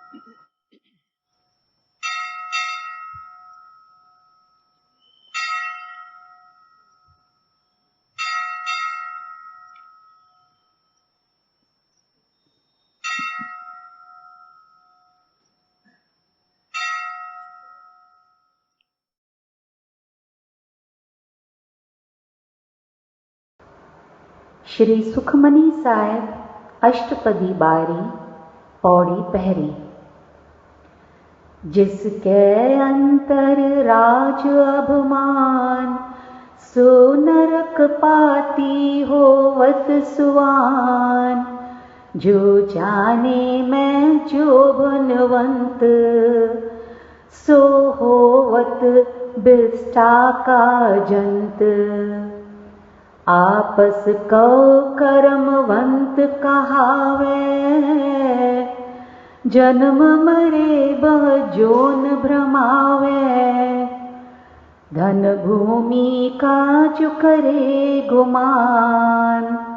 श्री सुखमनी साहिब अष्टपदी बारी पौड़ी पहरी। जिसके अंतर राज अभिमान, सो नरक पाती होवत सुवान। जो जाने मैं जो बनवंत, सो होवत बिष्टा का जंत। आपस को कर्मवंत कहावे, जन्म मरे बह जोन भ्रमावे। धन भूमि काज करे गुमान,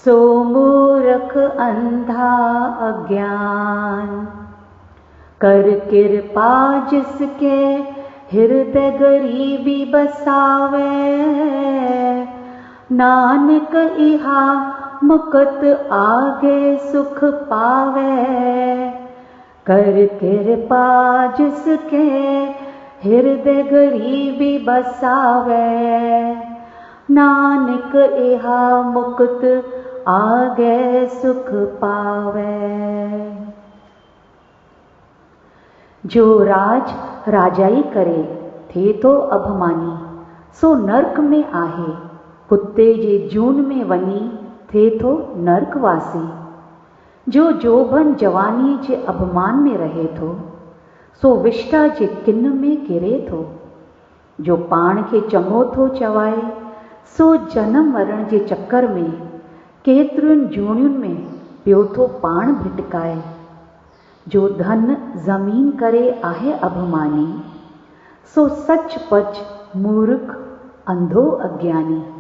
सो मूर्ख अंधा अज्ञान। कर कृपा जिसके हृदय गरीबी बसावे, नानक इहा मुकत आगे सुख पावे। कर कृपा जिसके हृदय गरीबी बसावे, नानक इहा मुकत आगे सुख पावे। जो राज राजाई करे थे तो अभिमानी, सो नरक में आहे। कुत्ते जे जून में वनी थे तो नरकवासी। जो जोबन जवानी जे अभिमान में रहे थो, सो विष्टा जे किन में गिरे थो। जो पाण खे चङो थो चवाए, सो जन्म मरण जे चक्कर में केतिरियुनि जूणियुनि में पियो थो पाण भिटकाए। जो धन ज़मीन करे आहे अभिमानी, सो सचपच मूर्ख अंधो अज्ञानी।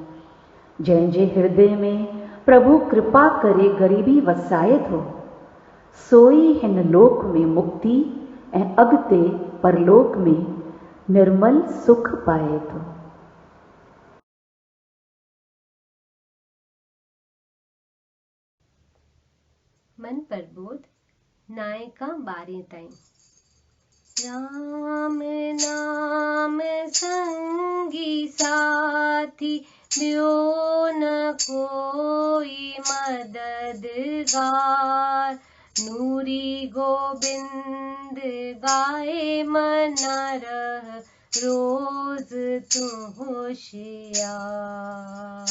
जंहिंजे हृदय में प्रभु कृपा करे गरीबी वसाए थो, सोई हिन लोक में मुक्ति ऐं अॻिते परलोक में निर्मल सुख पाए थो। मन प्रबोध नायका 12 ताईं। राम नाम संगी साथी, ब्यो न कोई मददगार। नूरी गोबिंद गाए मन रह, रोज तू होशियार।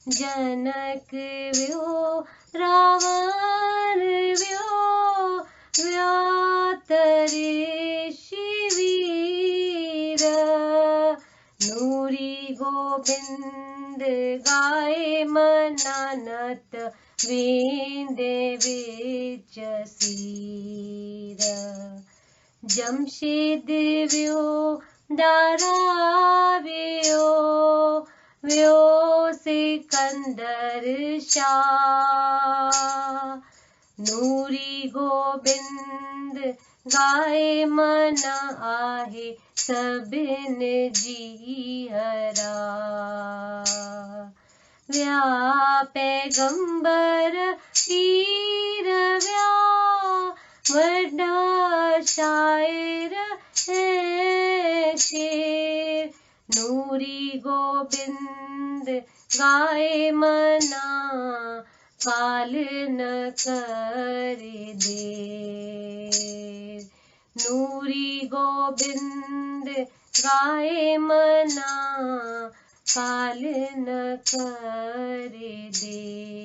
जनक व्यो रावण व्यो, व्यातरे शिवीर। नूरी गोबिंद गाए मनानत, वेंदे विच सीर। जमशेद व्यो दारा व्यो, व्यो सिकंदर शाह। नूरी गोबिंद गाए मन आहे, सबिन जी हरा। व्या पैगंबर पीर व्या, वड्डा शायर है शेर। नूरी गोबिंद गाए मना, काल न कर देर। नूरी गोबिंद गाए मना, काल न कर देर।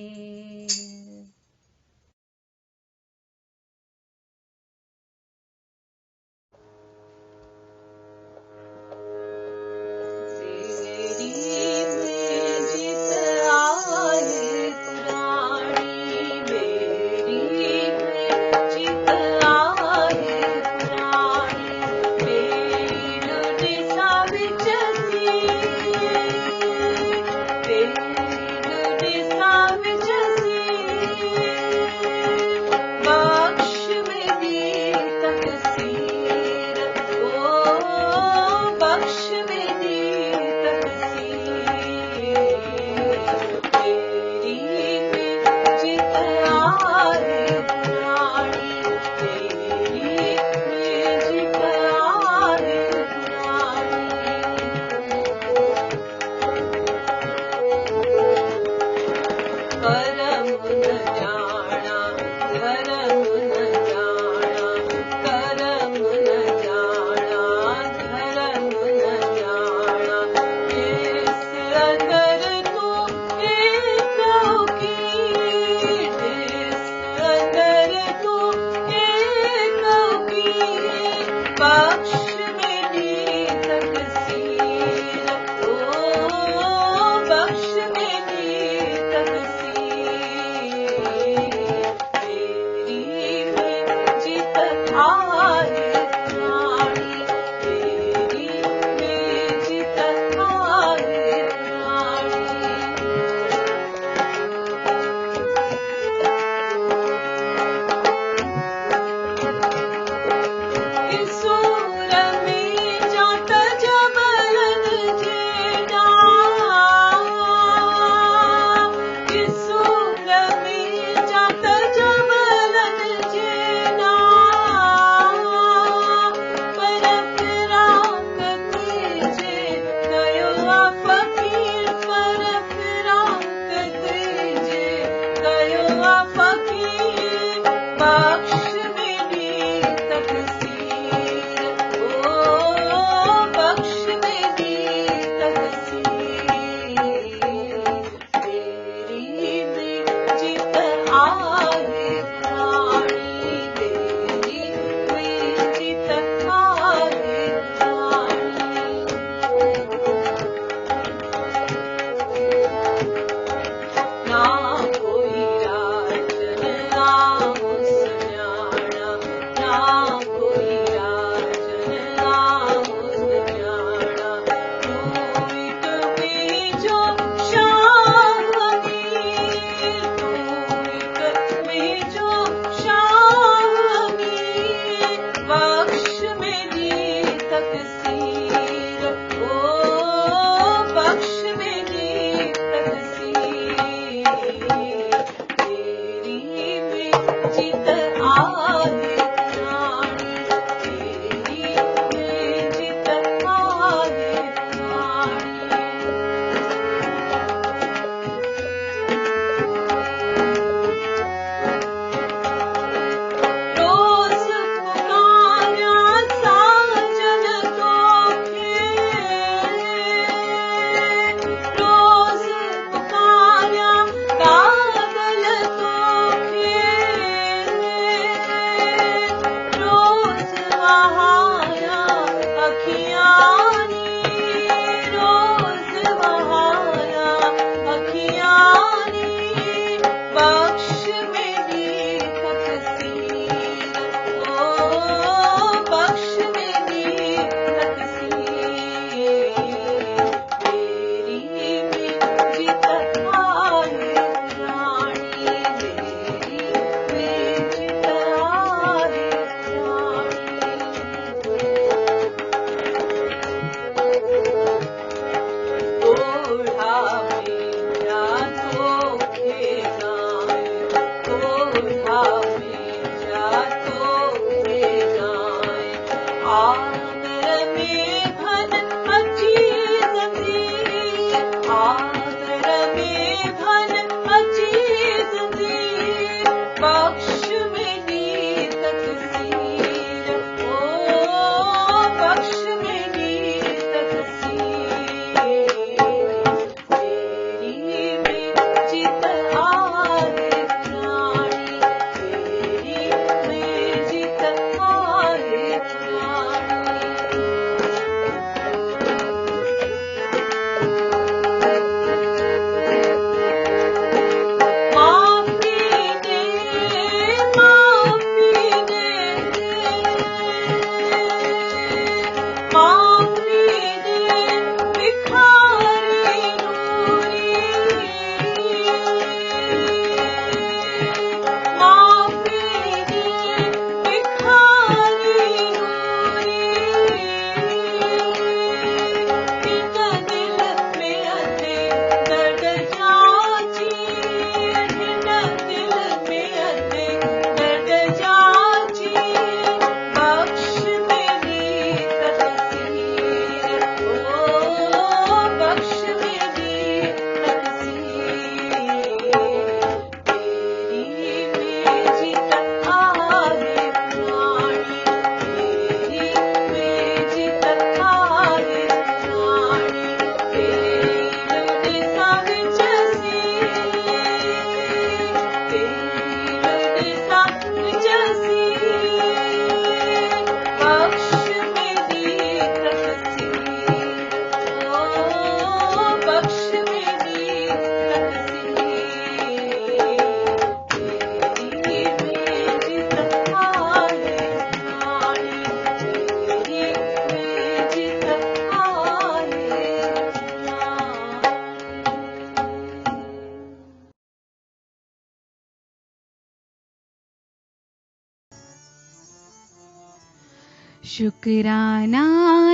शुक्राना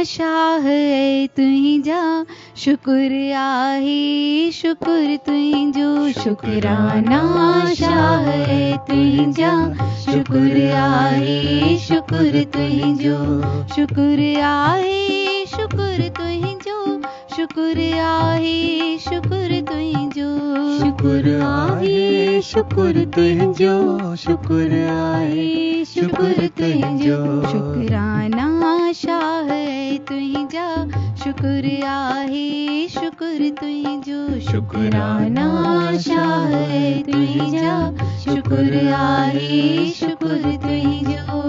शाह तुझा शुक्र आहे शुक्र तुझो शुक्राना शाह तुझा शुक्र आहे शुक्र तुझो शुक्र आहे शुक्र तुझो शुक्र आहे शुक्र तुझो शुक्र आहे शुक्र तुझो शुक्र आहे शुक्र तुझो शुक्राना शाह तुझा शुक्र आहे शुक्र तुझो शुक्राना शाह तुझा शुक्र आहे शुक्र तुझो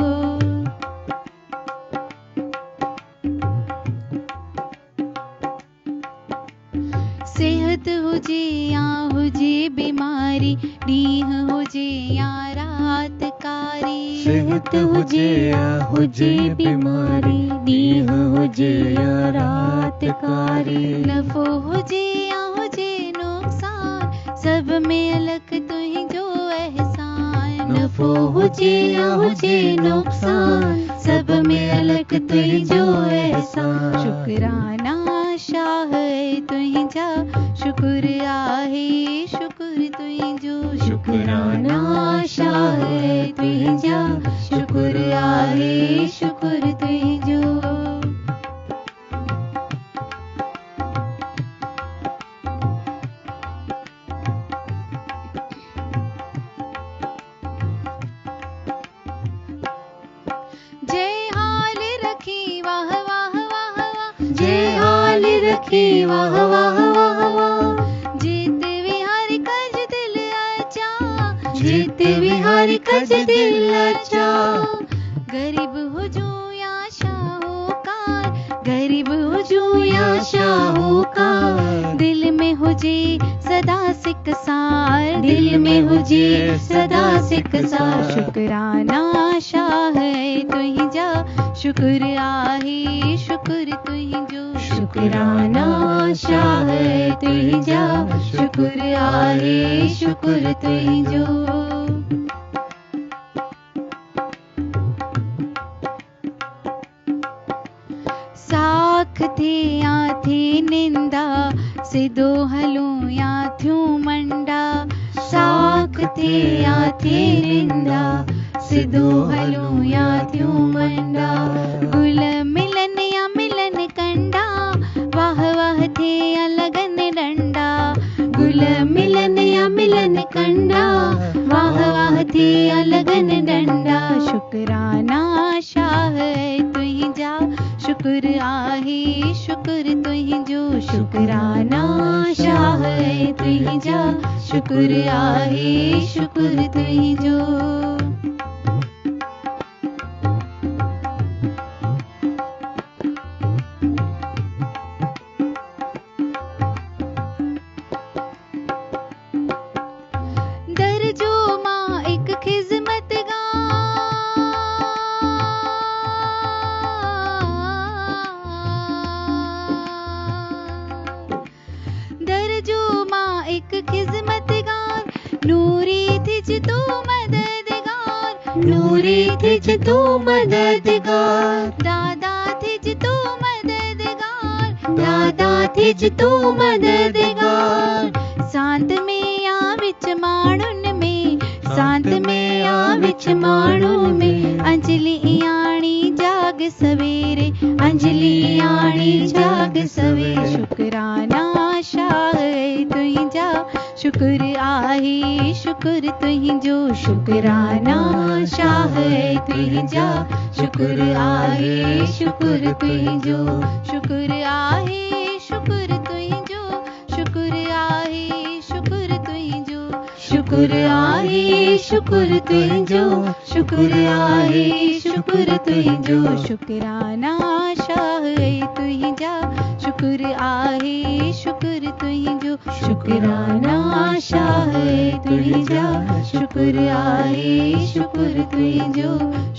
सेहत हुजे या हुजे बीमारी ॾींहुं हुजे या रात कारी सेहत हुजे या हुजे बीमारी ॾींहुं हुजे या रात कारी नफ़ो हुजे या हुजे नुक़सान सब में अलग तुंहिंजो एहसान नफ़ो हुजे या हुजे नुक़सान सब में अलग तुंहिंजो एहसान शुक्राना शाह तुंहिंजा शुक्र आहे शुक्र तुंहिंजो शुक्राना शाह तुंहिंजा शुक्र आहे शुक्र तुंहिंजो जय हाल रखी वाह वाह वाह वाह जय हाल रखी वाह वाह वाह वाह जीत विहारी कज दिल आचा जीत विहारी कज दिल अच्छा गरीब हुजूं या शाहूकार गरीब हुजूं या शाहूकार दिल में हुजे सदा सिकसार दिल में हुजे सदा सिकसार शुक्राना शाह तुंहिंजा शुक्र आहे शुक्र तुंहिंजो शुक्राना शाह तुंहिंजा शुक्र आहे शुक्र तुंहिंजो साख थे या थे निंदा सिधो हलूं या थियूं मंडा साख थे या थे निंदा सिधो हलूं या थियूं मंडा गुल मिलन या मिलन कंडा वाह वाह थे या लगन डंडा गुल मिलन या मिलन कंडा वाह वाह थे या लगन डंडा शुक्राना शाह तुंहिंजा शुक्र आहे शुक्र तुंहिंजो शुक्राना शाह तुंहिंजा शुक्र आहे शुक्र तुंहिंजो दर्जो मां एक खिज़मतगार नूरी थिज तू मददगार नूरी थिज तू मददगार दादा थिज तू मददगार दादा थिज तू मददगार सांत में या विच माण्हुनि में सांत में या विच माण्हुनि में अंजलि याणी जाग सवेरे अंजलि याणी जाग सवेरे शुक्राना शाह तुंहिंजा शुक्र आहे शुक्र तुंहिंजो शुक्राना शाह तुंहिंजा शुक्र आहे शुक्र तुंहिंजो शुक्र आहे शुक्र तुंहिंजो शुक्र आहे शुक्र तुंहिंजो शुक्र आहे शुक्र तुंहिंजो शुक्र आहे शुक्र तुंहिंजो शुक्राना शाह तुंहिंजा शुक्र आहे शुक्र तुंहिंजो शुक्राना शाह तुंहिंजा शुक्र आहे शुक्र तुंहिंजो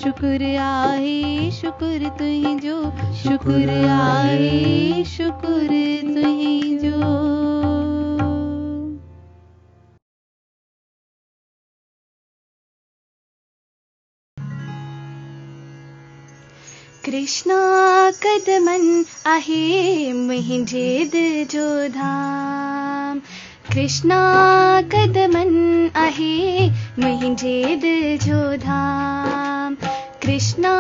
शुक्र आहे शुक्र तुंहिंजो शुक्र आहे शुक्र तुंहिंजो। कृष्णा कदमन आहे मुंहिंजे दिल जो धाम। कृष्णा कदमन आहे मुंहिंजे दिल जो धाम। कृष्णा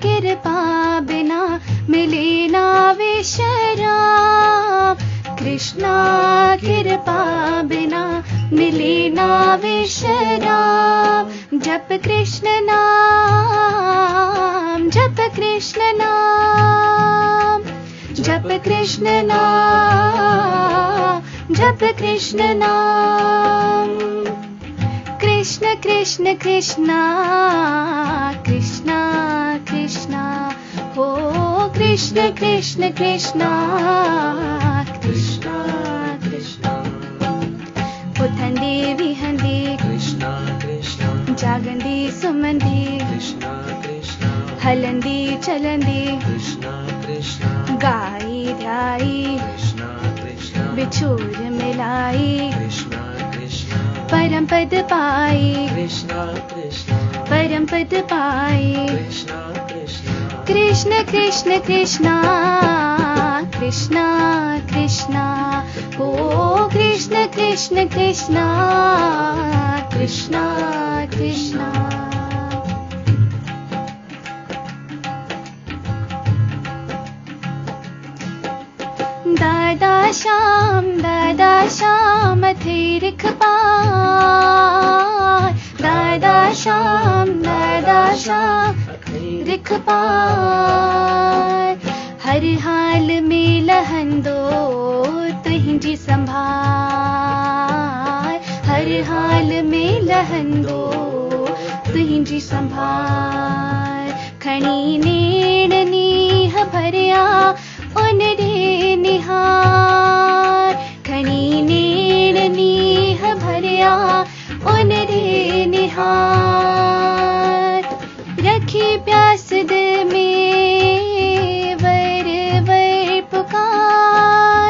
कृपा बिना मिले ना विश्राम। कृष्णा कृपा बिना मिले ना विश्राम। जप कृष्ण नाम, जप कृष्ण नाम, जप कृष्ण नाम, जप कृष्ण नाम। कृष्ण कृष्ण कृष्णा कृष्णा कृष्णा हो कृष्ण कृष्ण कृष्णा कृष्णा कृष्णा। उथंदे विहंदे कृष्णा कृष्णा, जागंदे सुमंदे कृष्णा कृष्णा, हलंदे चलंदे कृष्णा कृष्णा, गाई ध्याई कृष्णा कृष्णा, बिछोर मिलाई कृष्णा कृष्णा, परम पद पाई। कृष्णा कृष्णा, परम पद पाई। कृष्णा कृष्णा, कृष्ण कृष्ण कृष्णा कृष्णा कृष्णा हो कृष्ण कृष्ण कृष्णा कृष्णा कृष्णा। दादा श्याम थे रिख पार। दादा श्याम रिख पार। हर हाल में लहंदो तुहिंजी संभाल। हर हाल में लहंदो तुहिंजी संभाल। खणी नेण नीह भरिया उन रे निहार। खणी नेण नीह भरिया उन रे निहार। रखी प्यास दिल में वर वर पुकार।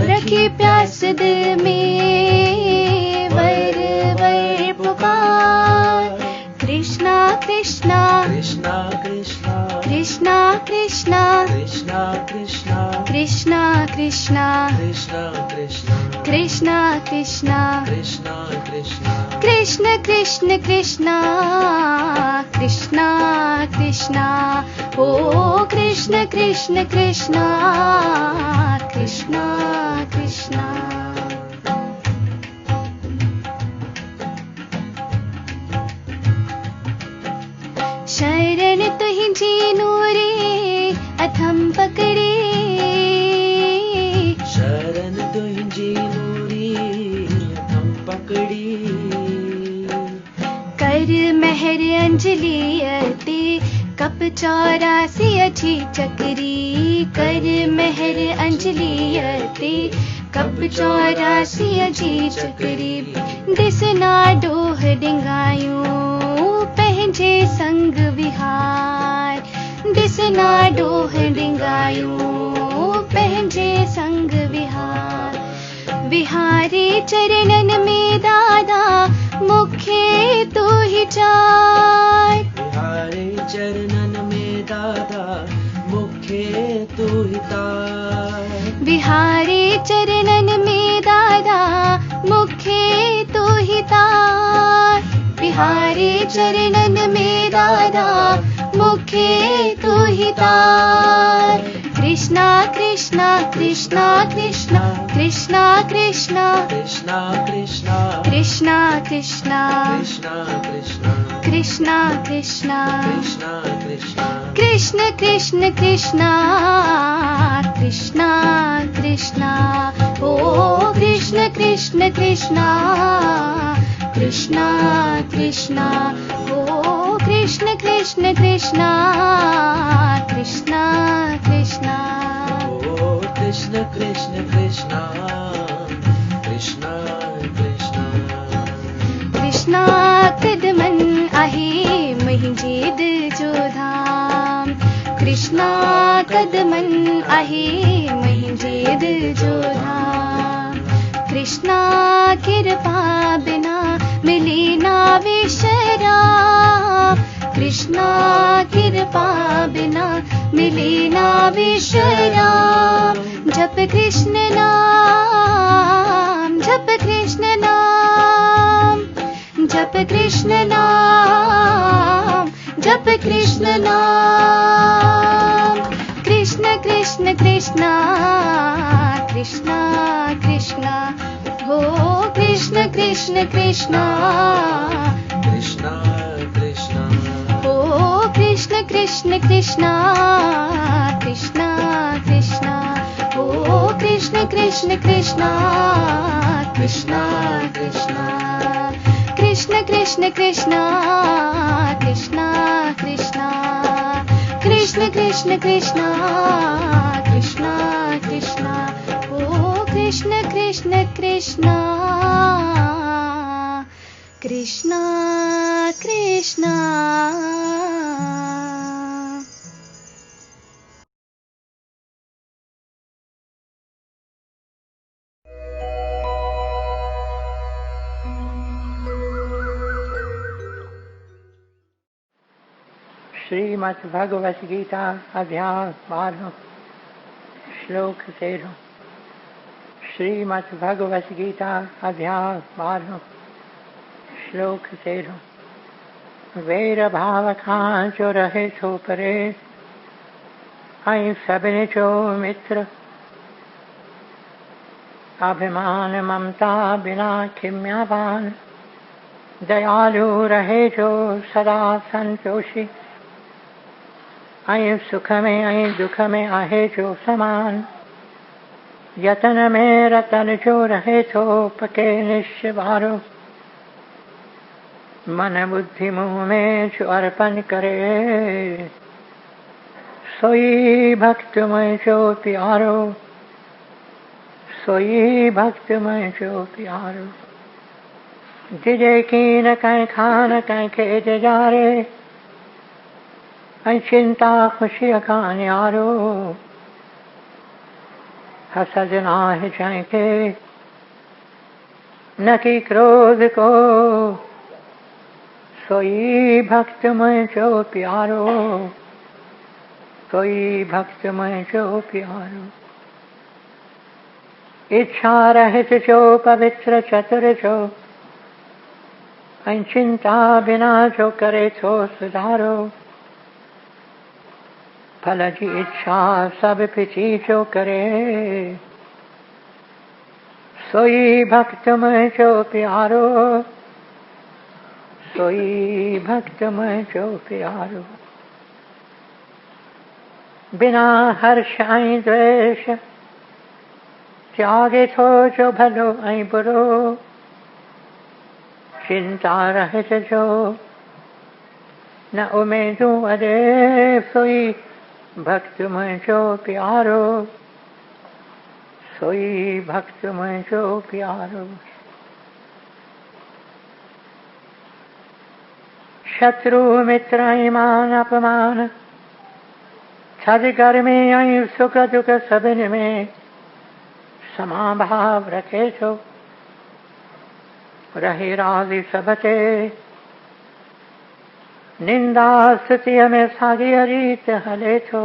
रखी प्यास दिल में वर वर पुकार। कृष्णा कृष्णा कृष्णा कृष्णा, कृष्णा कृष्णा कृष्णा कृष्णा, कृष्णा कृष्णा कृष्णा कृष्णा, कृष्णा कृष्णा कृष्णा कृष्णा, कृष्ण कृष्ण कृष्णा कृष्णा कृष्णा हो कृष्ण कृष्ण कृष्णा कृष्णा कृष्णा। शरण तुहिंजी नूरे अथम पकड़े। शरण तुहिंजी नूरी हम पकड़ी। कर मेहर अंजलि अते कप 84 अच्छी चकरी। कर मेहर अंजलि अते कप 84 अच्छी चकरी। दिसना डोह डिंगायूं पंहिंजे संग विहार। दिसना डोह डिंगायूं पंहिंजे संग विहार। विहारे चरणन में दादा मुखे तू ही चार। बिहारे चरणन में दादा मुखे तू ही तार। विहारे चरणन में दादा मुखे तू ही तार। विहारे चरणन में दादा मुखे तू ही तार। कृष्णा कृष्णा कृष्णा कृष्णा कृष्णा कृष्णा कृष्णा कृष्णा, कृष्णा कृष्णा कृष्णा कृष्णा, कृष्णा कृष्णा कृष्णा कृष्णा, कृष्ण कृष्ण कृष्णा कृष्णा कृष्णा ओ कृष्ण कृष्ण कृष्णा कृष्णा कृष्णा ओ कृष्ण कृष्ण कृष्णा कृष्णा कृष्णा। ओ कृष्ण कृष्ण कृष्णा, कृष्णा कृष्णा। कृष्णा कदमन आहे मुंहिंजे दिल जो धाम। कृष्णा कदमन आहे मुंहिंजे दिल जो धाम। कृष्णा कृपा बिना मिले ना विश्राम। कृष्णा कृपा बिना मिले ना विश्राम। जप कृष्ण नाम, जप कृष्ण नाम, जप कृष्ण नाम, जप कृष्ण नाम। कृष्ण कृष्ण कृष्ण कृष्ण कृष्ण, हो कृष्ण कृष्ण कृष्ण कृष्ण कृष्ण, हो कृष्ण कृष्ण कृष्ण कृष्ण कृष्ण, हो कृष्ण कृष्ण कृष्ण कृष्ण कृष्ण, कृष्ण कृष्ण कृष्ण कृष्ण कृष्ण, कृष्ण कृष्ण कृष्ण कृष्ण कृष्ण, हो कृष्ण कृष्ण कृष्ण कृष्ण कृष्ण। श्रीमद् भगवत गीता अध्याय 12 श्लोक 13। श्रीमद् भगवत गीता अध्याय 12 श्लोक 13। वैर भाव खां जो रहे सो परे, ऐं सभिनि जो मित्र, अभिमान ममता बिना खिम्यावान, दयालु रहे जो सदा संतोषी, ऐं सुख में ऐं दुख में आहे जो समान, यतन में रतन जो रहे तो पके निश्चवारो, मन बुद्धि मुँह में जो अर्पण करे, सोई भक्त में जो प्यारो, सोई भक्त में जो प्यारो। जिजे कीन कहीं खान कहीं खेत जारे, ऐं चिंता खुशी का न्यारो, हसद नाहि जाके न कि क्रोध को, सोई भक्त में जो प्यारो, सोई भक्त में जो प्यारो। इच्छा रहित जो पवित्र चतुर जो, ऐं चिंता बिना जो करे तो सुधारो, फल की इच्छा सब पिछी जो करे, सोई भक्त में जो प्यारो, सोई भक्त में जो प्यारो। बिना हर्ष ऐं द्वेष त्यागे तो जो भलो ऐं बुरो, चिंता रहित जो न उमेदू अरे, सोई भक्त में जो प्यारो, सोई भक्त में जो प्यारो। शत्रु मित्र ऐं मान अपमान, थद गर्मी ऐं सुख दुख सभिनि में समाभाव रखे थो, रहे राज़ी सब ते, निंदा स्तुतिअ में साॻी रीत हले थो,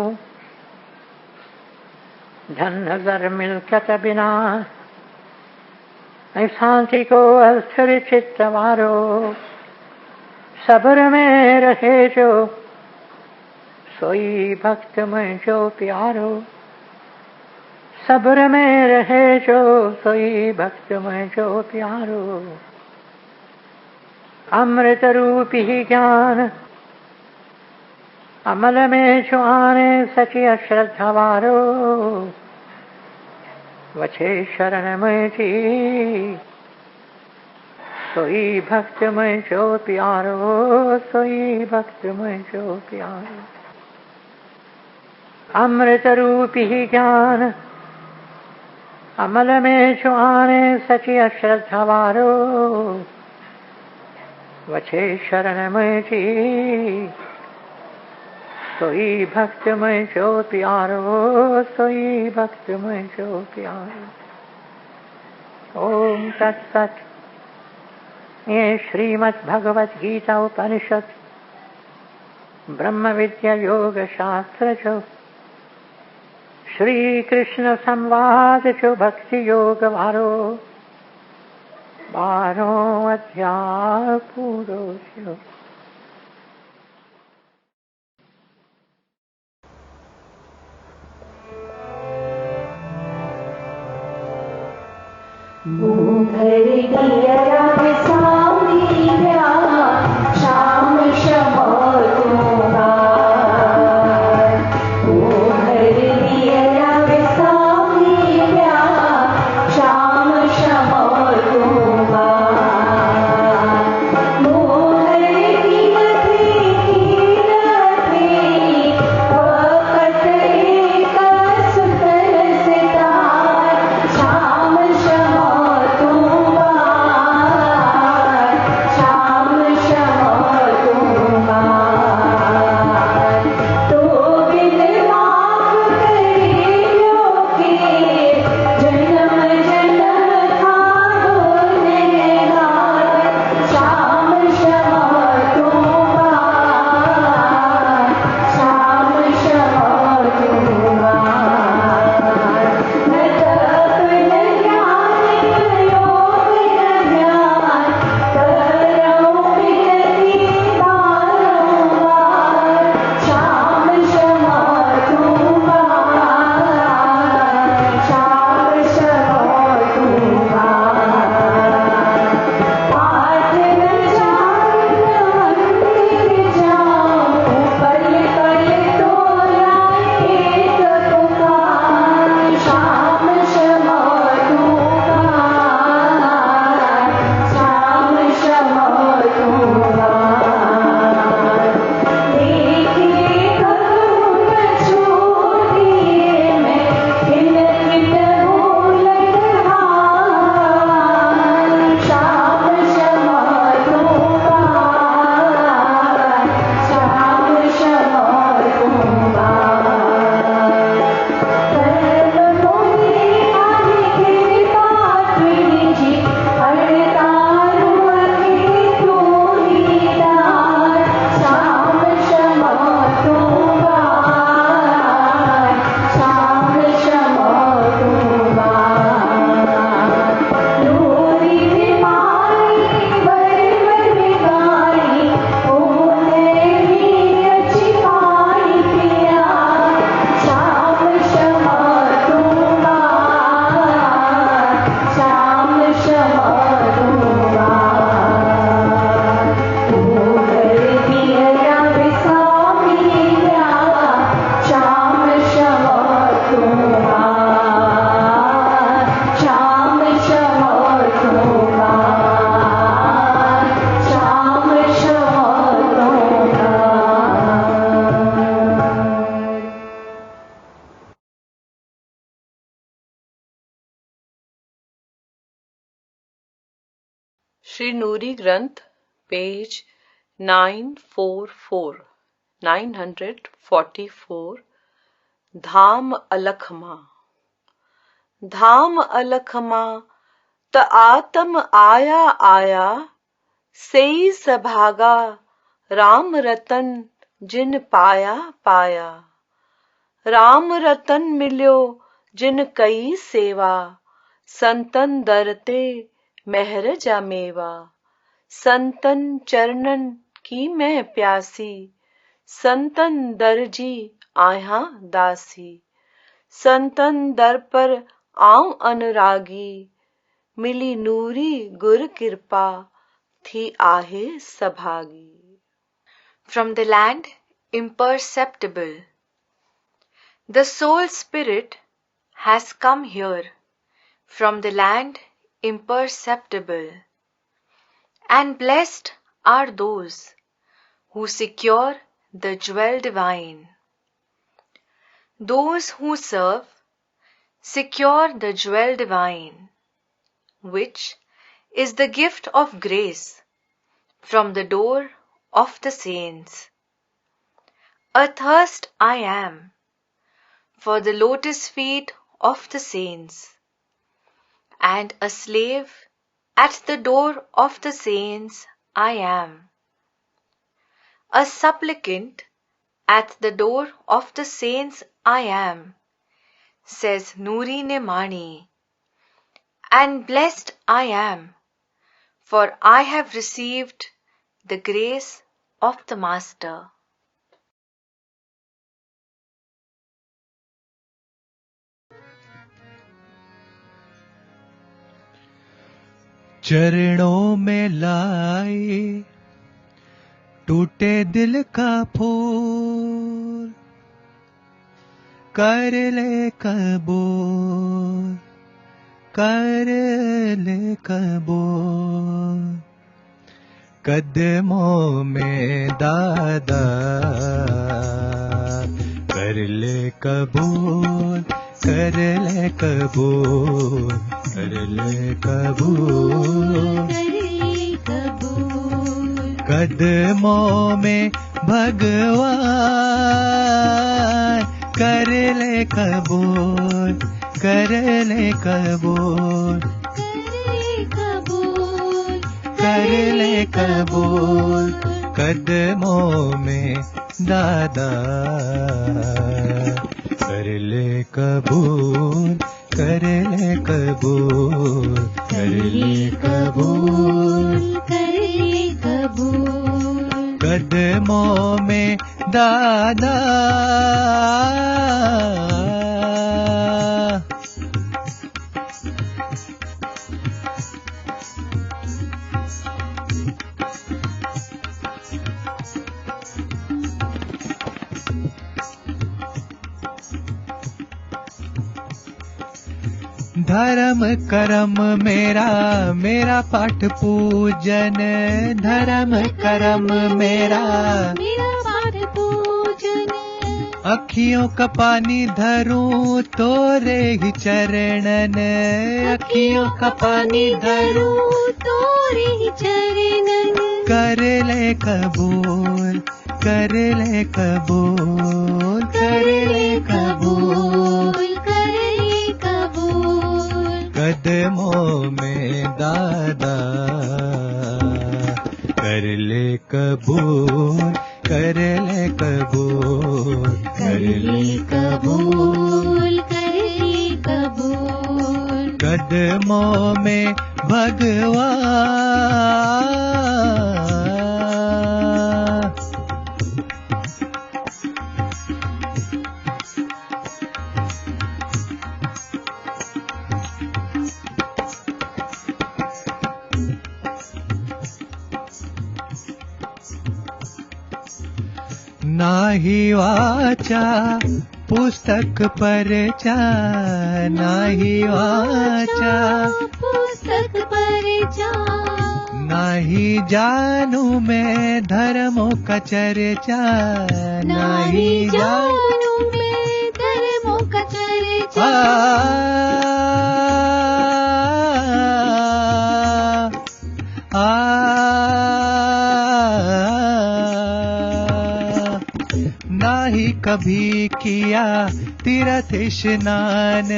धन नज़र मिल्कत बिना ऐं शांति को अस्थिर चित्त वारो, सब्र में रहे जो सोई भक्त में जो प्यारो, सब्र में रहे जो सोई भक्त में जो प्यारो। अमृत रूपी ज्ञान अमल में जो आने सची अश्रद्धा वारो, वछे शरण में जी सोई भक्त में जो प्यारो, सोई भक्त में जो प्यारो। अमृत रूपी ज्ञान अमल में जो आने सची अश्रद्धा वारो, वछे शरण में जी सोई भक्त में जो प्यारो, सोई भक्त में जो प्यारो। ओम तत्सत। ये श्रीमद् भगवत गीता उपनिषद ब्रह्म विद्या योग शास्त्र जो श्री कृष्ण संवाद जो भक्ति योग वारो 12 अध्याय पूरो छो। भर दिया सामी श्याम क्षमा दूंगा। भर दिया सामी श्याम क्षमा दूंगा। मोहर की नथी वक़्त एक सुंदर सितार श्याम क्षमा दूंगा। श्याम क्षमा दूंगा। तो बिन माफ करियो के जन्म जन्म था गुनहगार श्याम क्षमा दूंगा। श्याम क्षमा दूंगा। न तप न ज्ञान न योग न ध्यान करो विनती बारंबार श्याम क्षमा दूंगा। श्याम क्षमा दूंगा। पाठ न जान मंदिर जाऊं पल पल दोहराए एक पुकार श्याम क्षमा दूंगा। श्याम क्षमा दूंगा। देखिए करूँ न छोड़िए मैं किन किन भूलत हार श्याम क्षमा दूंगा। श्याम क्षमा दूंगा। कर्म मोहि आदि कृपा तुझी हरतारु अखि तोहि दार श्याम क्षमा दूंगा। श्याम क्षमा दूंगा। नूरी बीमारी बर गाई ऊने ही अच्छी पानी पिया श्याम क्षमा दूंगा। श्याम क्षमा दूंगा। भर दिया विसामी श्याम क्षमा दूंगा। श्याम क्षमा दूंगा। श्याम क्षमा दूंगा। श्री नूरी ग्रंथ पेज 944 944 धाम अलखमा। धाम अलखमा त आत्म आया आया सेई सभागा राम रतन जिन पाया पाया। राम रतन मिल्यो जिन कई सेवा संतन दरते मेहर जामेवा। संतन चरणन की मैं प्यासी संतन दर्जी आया दासी। संतन दर पर आऊं अनुरागी मिली नूरी गुर कृपा थी आहे सभागी। From the land imperceptible, the soul spirit has come here from the land imperceptible, and blessed are those who secure the jewel divine. Those who serve secure the jewel divine, which is the gift of grace from the door of the saints. Athirst I am for the lotus feet of the saints, and a slave at the door of the saints I am. A supplicant At the door of the saints I am, says Nuri Nemani, and blessed I am, for I have received the grace of the Master. चरणों में लाए टूटे दिल का फूल, कर ले कबूल, कर ले कबूल। कदमों में दादा कर ले कबूल, कर ले कबूल, कर ले कबूल, कदमों में भगवान कर ले कबूल, कर ले कबूल, कर ले कबूल। कदमों में दादा कर ले कबूल, कर ले कबूल, कर ले कबूल, कर ले कबूल। कदमों में दादा धर्म करम मेरा, मेरा पाठ पूजन, धर्म करम मेरा, मेरा पाठ पूजन। अखियों का पानी धरूं तोरे ही चरणन, अखियों का पानी धरूं तोरे ही चरणन। कर ले कबूल, कर ले कबूल, कर ले कबूल, कर ले कबूल। कदमों में दादा कर ले कबूल, कर ले कबूल, कर ले कबूल, कर ले कबूल। कदमों में भगवान नाही वाचा पुस्तक परचा, नाही वाचा पुस्तक परचा। नाही जानू मैं धर्मों का चर्चा, नाही जानू मैं धर्मों का चर्चा। नाही कभी किया तीर्थ स्नान,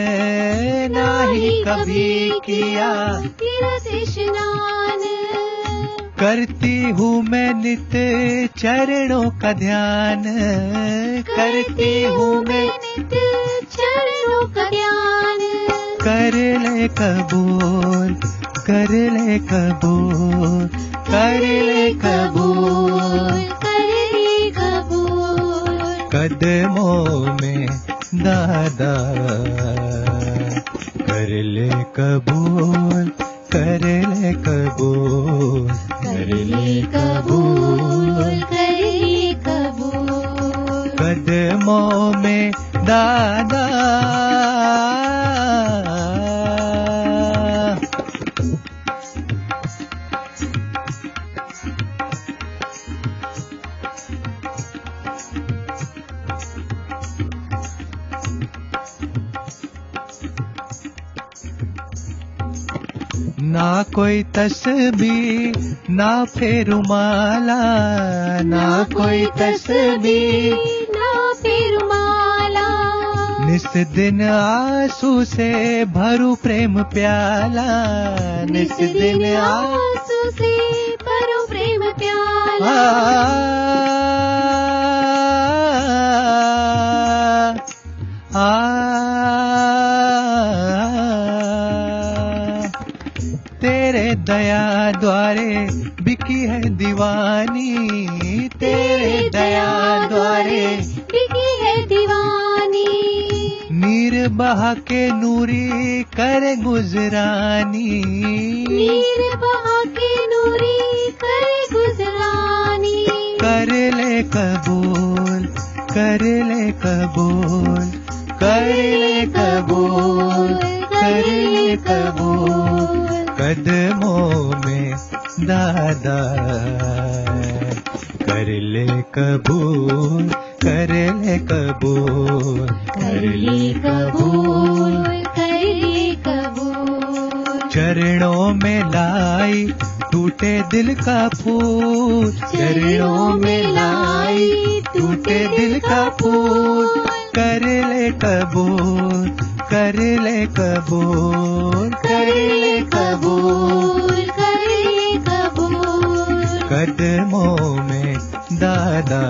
नाही कभी किया तीर्थ स्नान। करती हूँ मैं नित्य चरणों का ध्यान, करती हूँ मैं नित्य चरणों का ध्यान। कर ले कबूल, कर ले कबूल, कर ले कबूल, कर ले कबूल। कदमों में दादा कर ले कबूल, कर ले कबूल, कर ले कबूल, कर ले कबूल। कदमों में दादा ना कोई तस्बीह ना फेरुमाला, ना कोई तस्बीह ना फेरुमाला। निस दिन आंसू से भरू प्रेम प्याला, निस दिन आंसू से भरू प्रेम प्याला। तेरे दया द्वारे बिकी है दीवानी, तेरे दया द्वारे बिकी है दीवानी। नीर बहा के नूरी करे गुजरानी, नीर बहा के नूरी करे गुजरानी। कर ले कबूल, कर ले कबूल, कर ले कबूल, कर ले कबूल, कदमों में दादा कर ले कबूल, कर ले कबूल, कर ले कबूल, कर ले कबूल। चरणों में लाई टूटे दिल का फूल, चरणों में लाई टूटे दिल का फूल, कर ले कबूल, कर ले कबूल, कर ले कबूल, कर ले कबूल। कदमों में दादा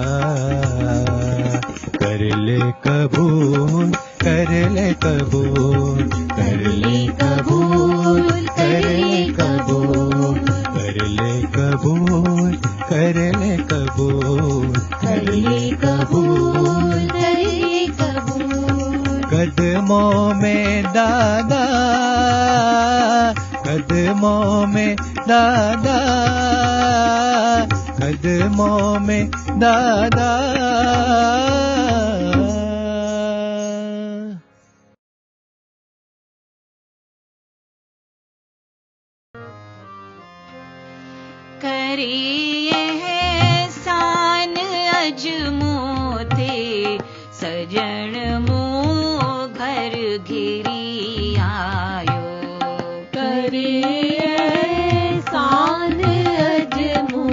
कर ले कबूल, कर ले कबूल, कर ले कबूल, कर ले कबूल, कर ले कबूल, कर ले कबूल, कर ले कबूल, कर ले कबूल। कदमों में दादा, कदमों में दादा, कदमों में दादा। करिए एहसान अजमो थे सजन मो घर घिरी आयो। करिए एहसान अजमो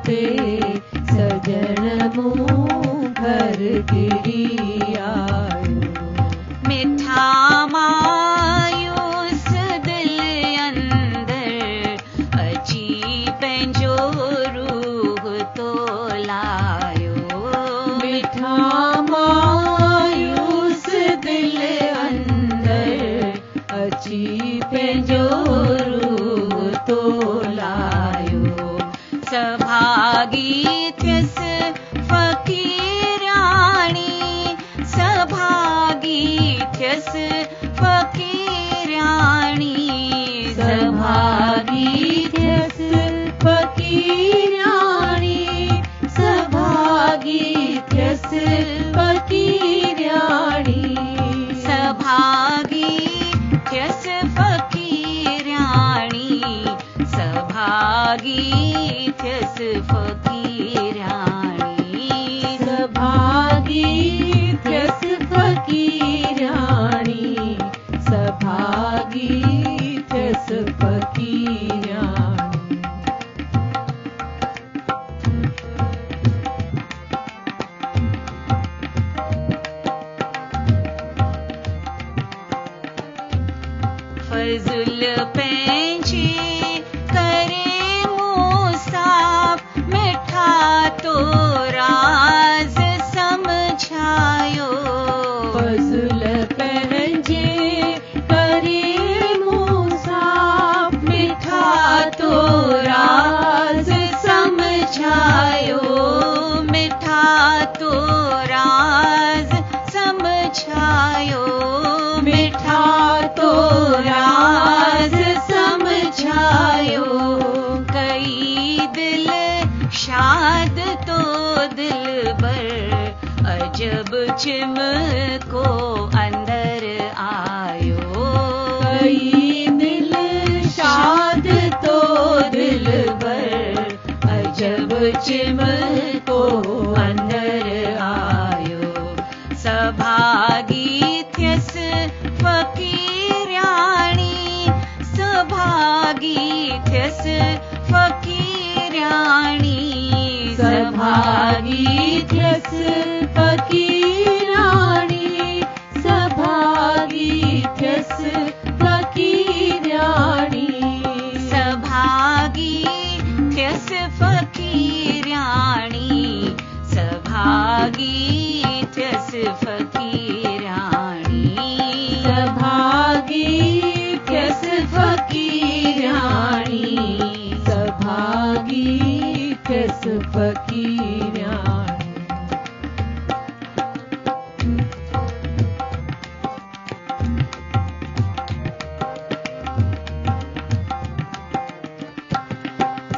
थे सजन मो घर घिरी आयो। मिठा मायूस दिल अंदर अची पंहिंजो रूह तो लायो। मिठा मायूस दिल अंदर अची पंहिंजो रूह तो लायो। सभागी थियस फ़क़ीराणी, सभागी थियस फ़क़ीराणी, सभागी थियस फ़क़ीराणी, सभागी थियस फ़क़ीराणी। सभागी थियस फ़क़ीराणी, सभागी थियस फ़क़ीराणी। सभागी थियस फ़क़ीराणी, सभागी थियस फ़क़ीराणी। फज़ुल पंहिंजे करे मूसाफ़, मिठा तो राज़ समझायो। फज़ुल पंहिंजे करे मूसाफ़, मिठा तो राज़ समझायो। मिठा तो राज़ समझायो। मिठा तो राज़ समझायो। कई दिल शाद तो दिलबर अजब चिमको अंदर आयो। कई दिल शाद तो दिलबर अजब चिमको अंदर आयो। सभागी थियस फ़क़ीराणी, सभागी थियस फ़क़ीराणी। सभागी थियस फ़क़ीराणी, सभागी थियस फ़क़ीराणी। सभागी थियस फ़क़ीराणी, फकीराणी।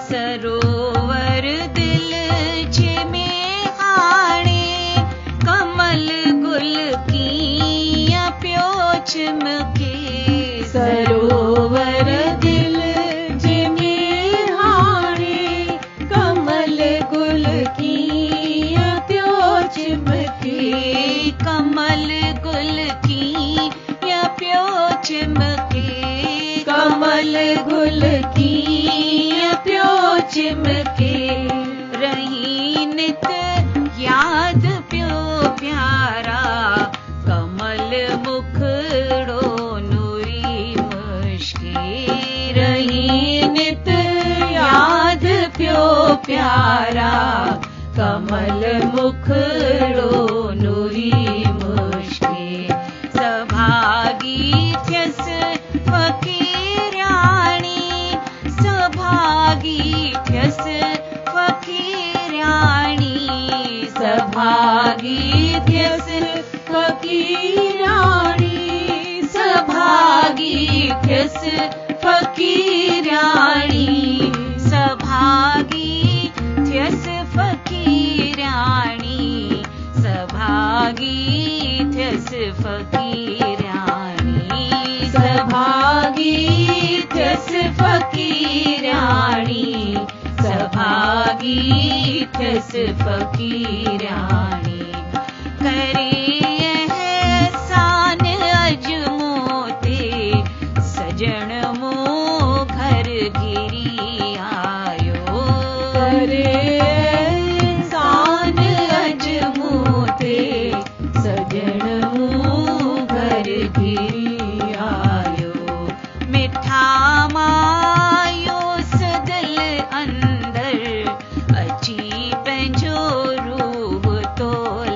सरोवर दिल जे में हाणे कमल गुल कीअं पियो चिमके। सरोवर दिल जे में हाणे कमल गुल कीअं पियो चिमके। कमल गुल कीअं पियो चिमके। कमल गुल कीअं पियो चिमके। रही नित याद पियो प्यारा कमल मुखड़ो नूरी मुश्के। रही नित याद पियो प्यारा कमल मुखड़ो नूरी मुश्के। सभागी थियस फकीराणी। सभागी थियस फकीराणी। सभागी थियस फकीराणी। सभागी थियस फकीराणी। सभागी थियस फकीराणी। सभागी थियस फकीराणी। सभागी थियस फकीराणी। सभागी थियस फकीराणी। करे एहसान अजमो ते सजण मो घर घिरी आयो। करे एहसान अजमो ते सजण मो घर घिरी आयो। मिठा मायो सदल अंदर अची पंहिंजो रूह तो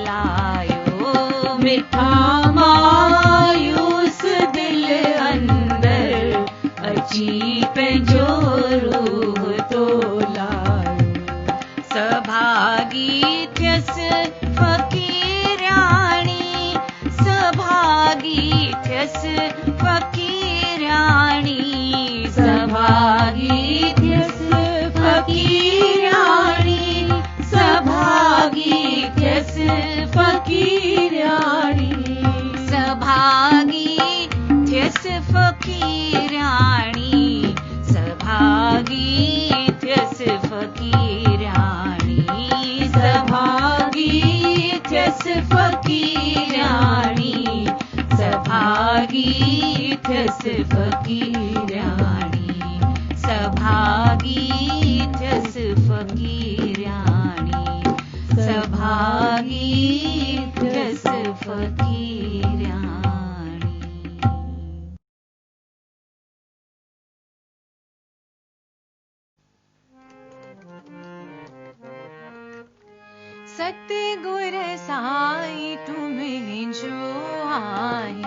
लायो। मिठा मायूस दिल अंदर अची पंहिंजो रूह तो लायो। सभागी थियस फकीराणी। सभागी थियस फकीराणी। सभागी थियस फकीराणी। सभागी थियस फकीराणी। सभागी थियस फकीराणी। सभागी थियस फकीराणी। सभागी थियस फकीराणी। सभागी थियस फकीराणी। सभागी थियस फकीराणी। सभागी थियस फकीराणी। सतगुर साई तुम्हें जो आई।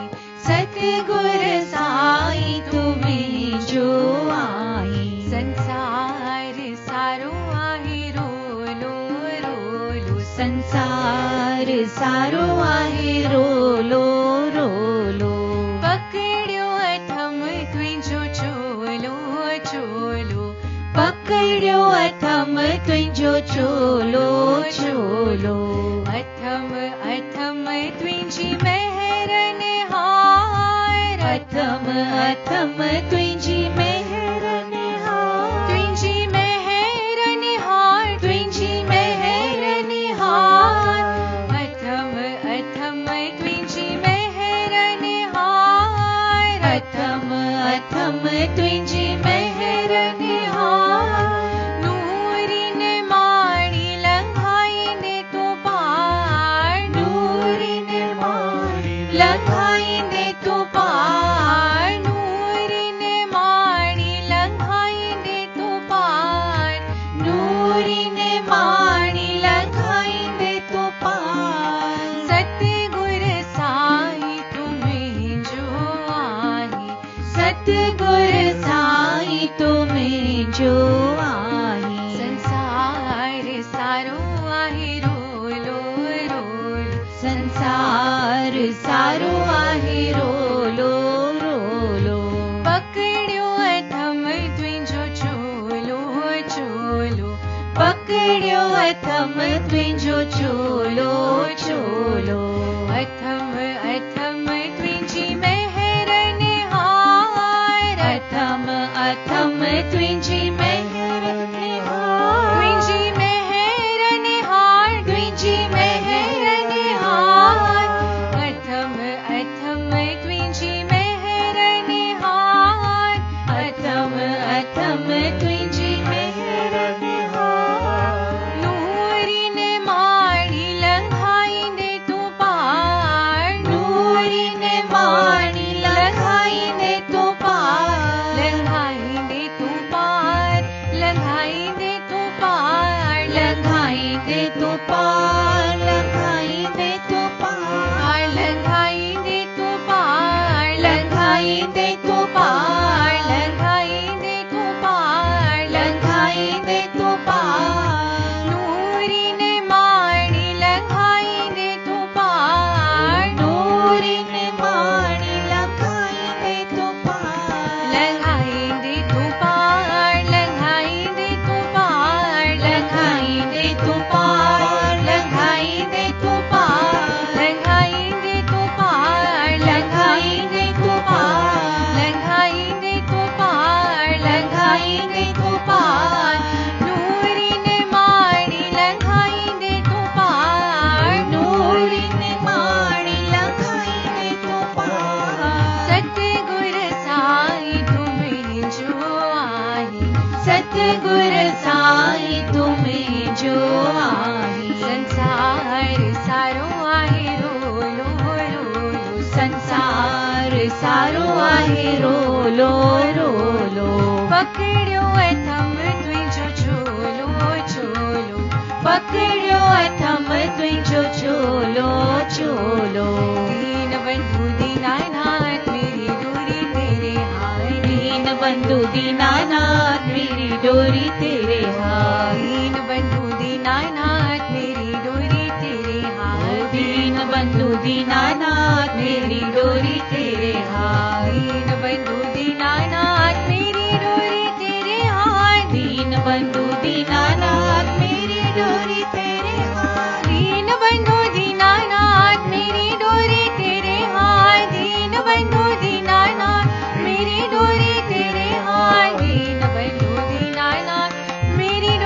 सतगुर साई तुम्हें जो आई। संसार सारो आहे रोलो रोलो। संसार सारो आहे रोलो रोलो। पकड़ियो अथम तुंहिंजो चोलो चोलो। पकड़ियो अथम तुंहिंजो चोलो चोलो। अथम अथम तुंहिंजी महर निहार। अथम अथम तुंहिंजी महर निहार। तुंहिंजी महर निहार। तुंहिंजी महर निहार। अथम अथम तुंहिंजी महर निहार। अथम अथम तुंहिंजी महर निहार। नूरी ने माणी लंघाई ने तो पार। नूरी ने माणी लंघाई ने तो पार। नूरी ने माणी लंघाई ने तो पार। नूरी ने माणी लंघाई ने तो पार। सतगुर साई तुम्हें जो आई। सतगुर साई तुम्हें जो आई। संसार सारो आहे रोलो रोलो पकड़ियो अथम तुंहिंजो चोलो चोलो पकड़ियो अथम तुंहिंजो चोलो चोलो अथम अथम तुंहिंजी महर निहार अथम अथम तुंहिंजी महर निहार तुंहिंजी महर निहार तुंहिंजी महर निहार अथम अथम तुंहिंजी महर निहार अथम अथम तुंहिंजी महर निहार नूरी ने माड़ी लंघाईंदे तूं पार नूरी ने माड़ी लंघाईंदे तूं पार लंघाईंदे तूं पार लंघाईंदे तूं पार लंघाईंदे तूं पार लंघाईंदे तूं पार लंघाईंदे तूं पार लंघाईंदे तूं पार लंघाईंदे तूं पार लंघाईंदे तूं पार नूरी ने माड़ी लंघाईंदे तूं पार नूरी ने माड़ी लंघाईंदे तूं पार लंघाईंदे तूं पार लंघाईंदे तूं पार लंघाईंदे तूं पार लंघाईंदे तूं पार लंघाईंदे तूं पार लंघाईंदे तूं पार लंघाईंदे तूं पार लंघाईंदे तूं पार नूरी ने माड़ी लंघाईंदे तूं पार नूरी ने माड़ी लंघाईंदे तूं पार सतगुर साईं तूं मुंहिंजो आहीं सतगुर साईं तूं मुंहिंजो आहीं संसार सारो आहे रोलो रोलो संसार सारो आहे रोलो रोलो पकड़ियो अथम तुंहिंजो चोलो चोलो पकड़ियो अथम तुंहिंजो चोलो चोलो दीन बंधु दीनानाथ मेरी डोरी तेरे हाथ दीन बंधु दीनानाथ मेरी डोरी तेरे हाथ दीन बंधु दीनानाथ मेरी डोरी तेरे हाथ दीन बंधु दीनानाथ मेरी डोरी तेरे हाथ दीन बंधु दीनानाथ मेरी डोरी तेरे हाथ दीन बंधु दीनानाथ मेरी डोरी तेरे हाथ दीन बंधु दीनानाथ मेरी डोरी तेरे हाथ दीन बंधु दीनानाथ मेरी डोरी तेरे हाथ दीन बंधु दीनानाथ मेरी डोरी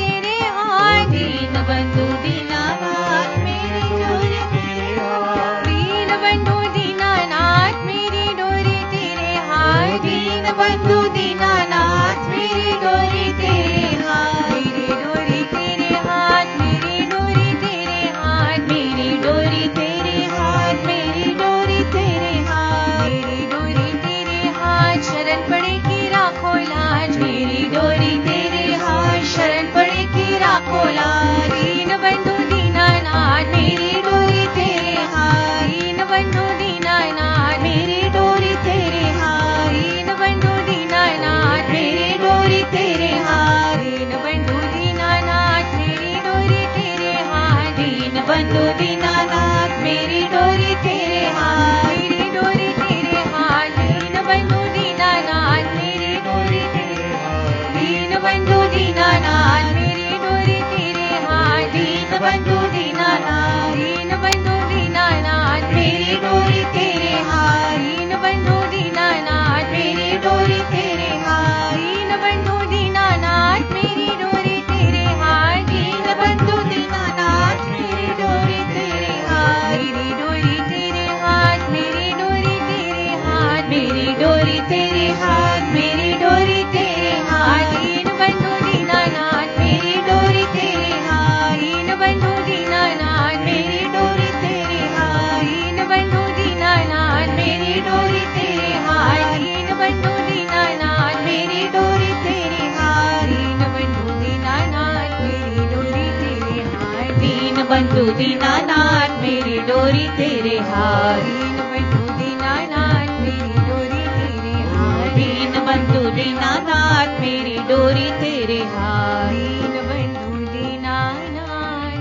तेरे हाथ दीन बंधु दीनानाथ मेरी डोरी तेरे हाथ दीन बंधु दीनानाथ मेरी डोरी तेरे हाथ दीन बंधु दीनानाथ मेरी डोरी तेरे हाथ मेरी डोरी तेरे हाथ मेरी डोरी तेरे हाथ मेरी डोरी तेरे हाथ मेरी डोरी तेरे हाथ मेरी डोरी तेरे हाथ शरण पड़े की राखो लाज मेरी डोरी तेरे हाथ शरण पड़े की राखो लाज दीन बंधु दीनानाथ मेरी डोरी तेरे हाथ दीन बंधु दीनानाथ मेरी डोरी तेरे हाथ दीन बंधु दीनानाथ मेरी डोरी तेरे हाथ दीन बंधु दीनानाथ मेरी डोरी तेरे हाथ दीन बंधु दीनानाथ मेरी डोरी तेरे हाथ मेरी डोरी तेरे हाथ दीन बंधु दीनानाथ मेरी डोरी तेरे हाथ दीन बंधु दीनानाथ मेरी डोरी तेरे हाथ दीन बंधु दीनानाथ दीन बंधु दीनानाथ मेरी डोरी तेरे हाथ दीन बंधु दीनानाथ मेरी डोरी तेरे हाथ दीन बंधु दीनानाथ मेरी डोरी तेरे हाथ दीन बंधु दीनानाथ मेरी डोरी तेरे हाथ मेरी डोरी तेरे हाथ मेरी डोरी तेरे हाथ मेरी डोरी तेरे हाथ मेरी डोरी तेरे हाथ दीन बंधु दीनानाथ मेरी डोरी तेरे हाथ दीन बंधु दीनानाथ मेरी डोरी तेरे हाथ दीन बंधु दीनानाथ मेरी डोरी तेरे हाथ दीन बंधु दीनानाथ मेरी डोरी तेरे हाथ दीन बंधु दीनानाथ मेरी डोरी तेरे हाथ दीन बंधु दीनानाथ मेरी डोरी तेरे हाथ दीन बंधु दीनानाथ मेरी डोरी तेरे हाथ दीन बंधु दीनानाथ मेरी डोरी तेरे हाथ दीन बंधु दीनानाथ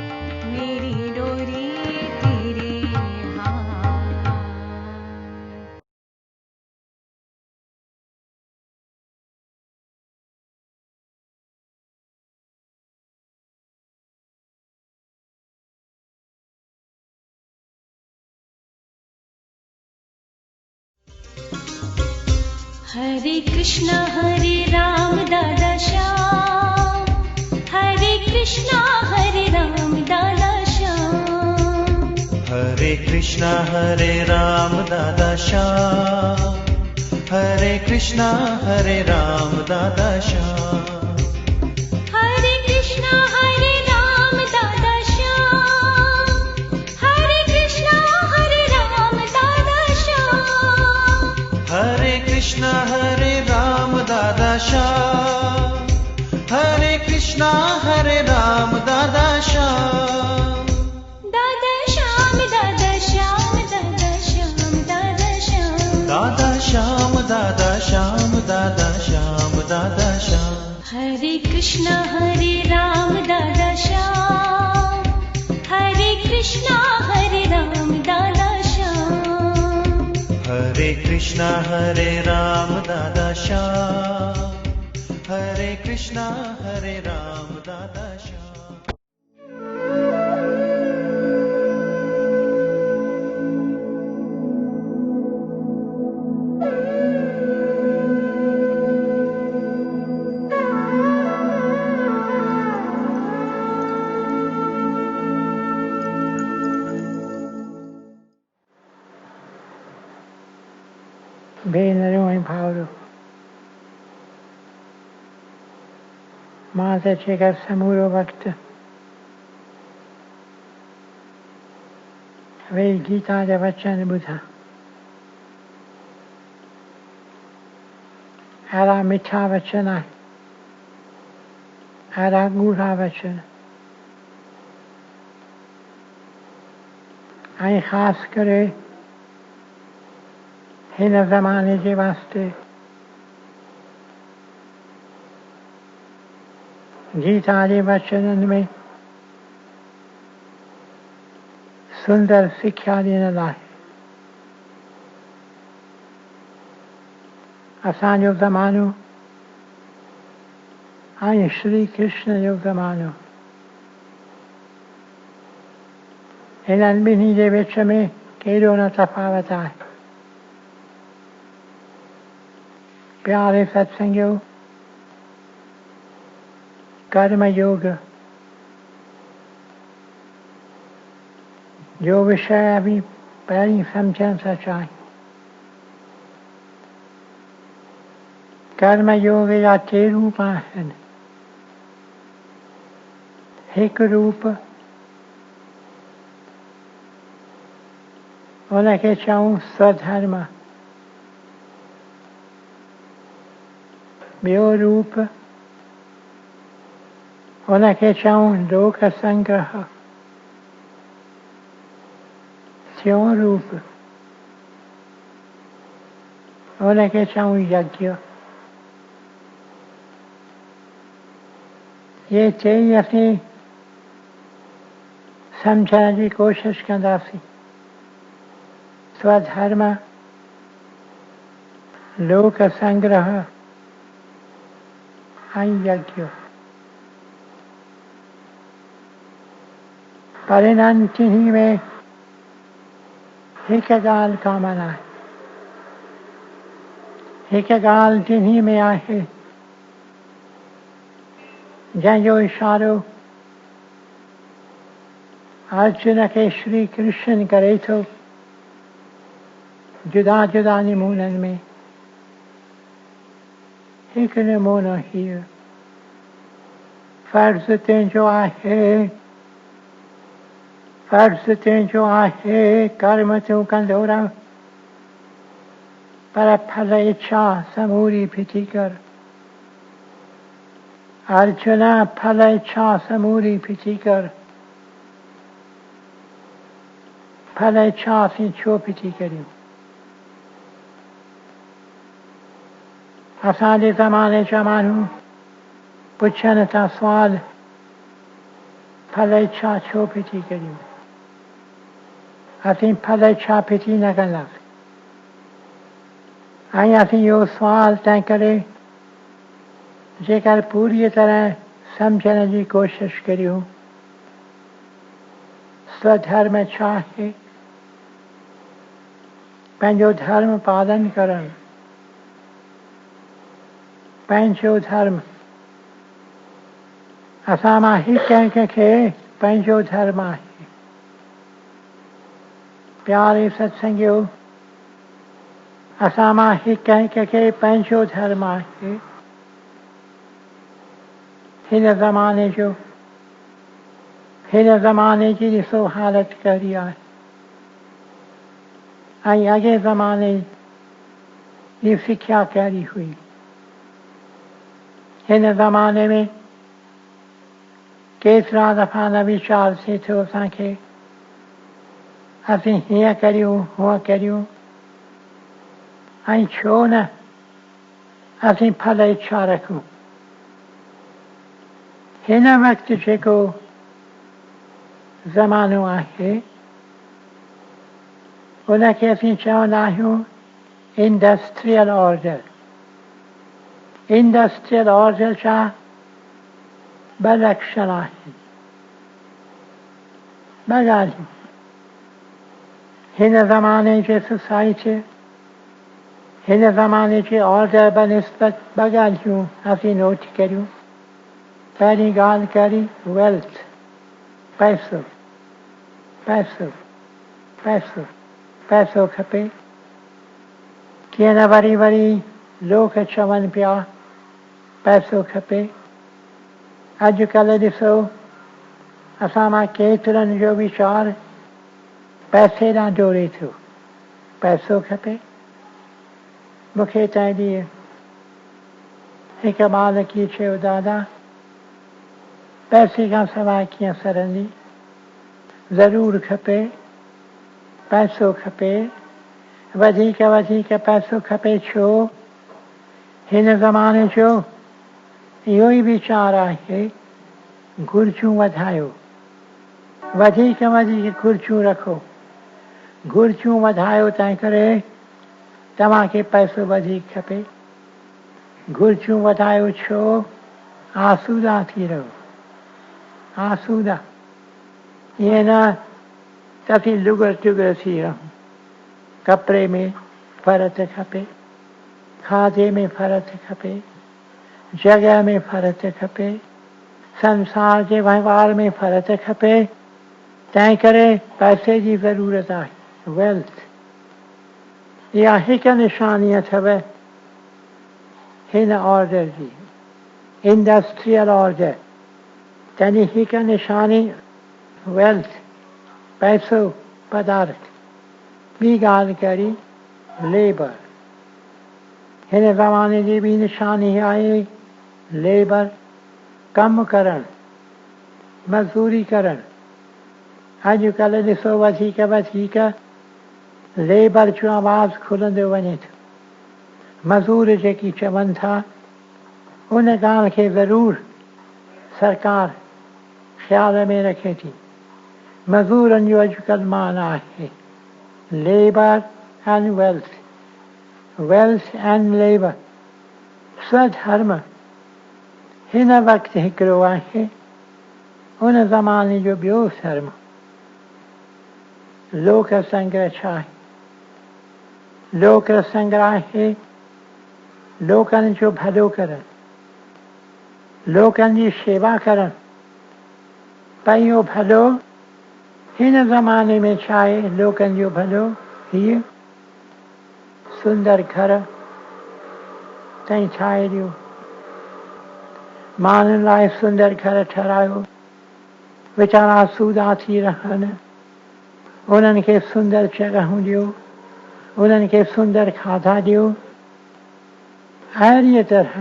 मेरी डोरी तेरे हाथ हरे कृष्णा दादा श्याम, हरे कृष्णा राम दादा श्याम, हरे कृष्णा राम दादा श्याम, हरे कृष्णा राम दादा श्याम, हरे कृष्णा राम दादा श्याम, हरे कृष्णा राम दादा श्याम, हरे कृष्णा राम दादा श्याम, हरे कृष्णा राम दादा श्याम, दादा श्याम दादा श्याम दादा श्याम दादा श्याम, दादा श्याम दादा श्याम दादा श्याम दादा श्याम, हरे कृष्णा राम दादा श्याम, हरे कृष्णा राम दादा श्याम, हरे कृष्णा राम दादा श्याम, हरे कृष्णा राम दादा श्याम। भेनरों ऐं भाउरो, मां त जेकर समूरो वक़्तु वेही गीता जा वचन ॿुधा, अहिड़ा मिठा वचन आहिनि, अहिड़ा ॻूढ़ा वचन, ऐं ख़ासि करे हिन ज़माने जे वास्ते गीता जे वचननि में सुंदर सिख्या ॾिनल आहे। असांजो ज़मानो ऐं श्री कृष्ण जो ज़मानो, हिननि ॿिन्ही जे विच में केॾो न तफ़ावत आहे। प्यारे सत्संगियो, कर्म योग जो विषय अभी पहिरीं सम्झण था चाहिनि। कर्म योग जा टे रूप आहिनि। हिकु रूप उनखे चऊं स्वधर्म, ॿियो रूप उनखे चऊं लोक संग्रह, टियों रूप उनखे चऊं यज्ञ। ये चई असीं सम्झण जी कोशिश कंदासीं। स्वधर्म, लोक संग्रह ऐं यज्ञ। पर इन्हनि टिन्ही में हिकु ॻाल्हि कॉमन आहे। हिकु ॻाल्हि टिन्ही में आहे जंहिंजो इशारो अर्जुन खे श्री कृष्ण करे थो जुदा जुदा नमूननि में। हिकु नमूनो हीअ, फर्ज़ तुंहिंजो आहे, फर्ज़ तुंहिंजो आहे, कर्म तूं कंदो रह, पर फल इच्छा समूरी फिटी कर। अर्जुन, फल इच्छा समूरी फिटी कर। फल इच्छा असीं छो फिटी करियूं? असांजे ज़माने जा माण्हू पुछनि था सुवाल, फल इच्छा छो फिटी करियूं? असीं फल इच्छा फिटी न कंदासीं। ऐं असीं इहो सुवाल तंहिं करे जेकर पूरी तरह सम्झण जी कोशिश करियूं, स्वधर्म छा आहे? पंहिंजो धर्म पालन करणु, पंचो धर्म असामा ही कंहिंखे पंहिंजो धर्म आहे। प्यारे सत्संगियो, असामा ही कंहिंखे पंहिंजो धर्म आहे। हिन ज़माने जी ॾिसो हालत कहिड़ी आहे ऐं अॻे ज़माने जी सिख्या कहिड़ी हुई। हिन ज़माने में केतिरा दफ़ा न वीचार थिए थो असांखे असीं हीअं करियूं हूअं करियूं, ऐं छो न असीं फल इच्छा रखूं। हिन वक़्तु जेको ज़मानो आहे उनखे असीं चवंदा आहियूं इंडस्ट्रियल ऑर्डर। इंडस्ट्रियल ऑर्डर जा ॿ लक्षण आहिनि, ॿ ॻाल्हियूं। हिन ज़माने जे सोसाइटी, हिन ज़माने जे ऑर्डर बनिस्बत ॿ ॻाल्हियूं असीं नोट करियूं। पहिरीं ॻाल्हि करी वेल्थ, पैसो पैसो पैसो पैसो खपे। कीअं न वरी वरी लोग चवनि पिया पैसो खपे। अॼुकल्ह ॾिसो असां मां केतिरनि जो वीचार पैसे ॾांहुं दौड़े थो, पैसो खपे। मूंखे तंहिं ॾींहुं हिकु बालकी चयो, दादा पैसे खां सवाइ कीअं सरंदी, ज़रूरु खपे, पैसो खपे, वधीक वधीक पैसो खपे। छो? हिन ज़माने जो इहो ई वीचार आहे, घुर्जूं वधायो, वधीक वधीक घुर्जूं रखो। घुर्जूं वधायो तंहिं करे तव्हांखे पैसो वधीक खपे। घुर्जूं वधायो छो? आसूदा थी रहो, आसूदा। ईअं न त असीं लुगर टुगर थी रहूं। कपिड़े में फ़र्क़ खपे, खाधे में फ़र्क़ खपे, जॻह में फ़र्क़ खपे, संसार जे वहिंवार में फ़र्क़ खपे। तंहिं करे पैसे जी ज़रूरत आहे। वेल्थ इहा हिकु निशानी अथव हिन ऑर्डर जी, इंडस्ट्रियल ऑर्डर। तंहिंजी हिकु निशानी वेल्थ, पैसो, पदार्थ। ॿी ॻाल्हि करी लेबर। हिन ज़माने जी ॿी निशानी आहे लेबर, कमु करणु, मज़दूरी करणु। अॼुकल्ह ॾिसो वधीक वधीक लेबर जो आवाज़ खुलंदो वञे थो। मज़दूर जेकी चवनि था उन ॻाल्हि खे ज़रूरु सरकार ख़्याल में रखे थी। मज़दूरनि जो अॼुकल्ह मान आहे labour and wealth, wealth and labour. स्वधर्म हिन वक़्तु हिकिड़ो आहे, उन ज़माने जो ॿियो धर्म लोक संग्रह आहे। लोक संग्रह आहे लोकनि जो भलो करणु, लोकनि जी शेवा करणु। पर इहो भलो हिन ज़माने में छा आहे? लोकनि जो भलो हीअ सुंदर घर ताईं ठाहे ॾियो, माण्हुनि लाइ सुंदर घर ठारायो, वीचारा सूदा थी रहनि, उन्हनि खे सुंदर जॻहूं ॾियो, उन्हनि खे सुंदर खाधा ॾियो। अहिड़ीअ तरह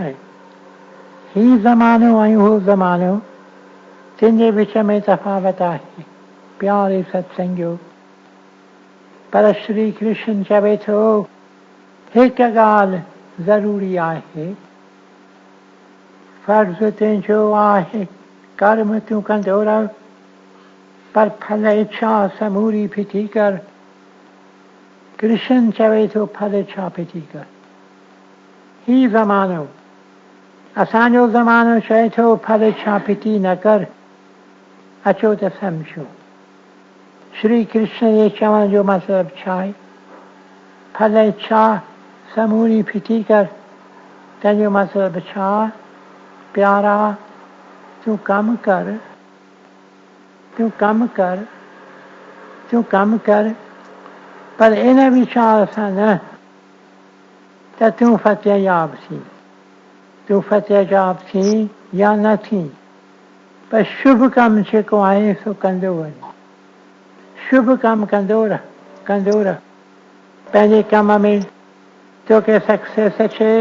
ही ज़मानो ऐं उहो ज़मानो, तिन जे विच में तफ़ावत आहे। प्यारे सत्संगियो, पर श्री कृष्ण चवे थो हिकु ॻाल्हि ज़रूरी आहे, फर्ज़ तुंहिंजो आहे कर्म तूं कंदो रह, पर फल इच्छा समूरी फिटी कर। कृष्ण चवे थो फल इच्छा फिटी कर। ही ज़मानो, असांजो ज़मानो चए थो फल इच्छा फिटी न कर। अचो त सम्झो श्री कृष्ण जे चवण जो मतिलबु छा आहे? फल इच्छा समूरी फिटी कर। तंहिंजो मतिलबु छा? प्यारा तूं कमु कर, तूं कमु कर, तूं कमु कर, पर इन वीचार सां न त तूं फ़तेहयाब थी। तूं फ़तेहयाब थी या न थी, पर शुभ कमु जेको आहे सो कंदो वञ। शुभ कमु कंदो रह, कंदो रह। पंहिंजे कम में तोखे सक्सेस अचे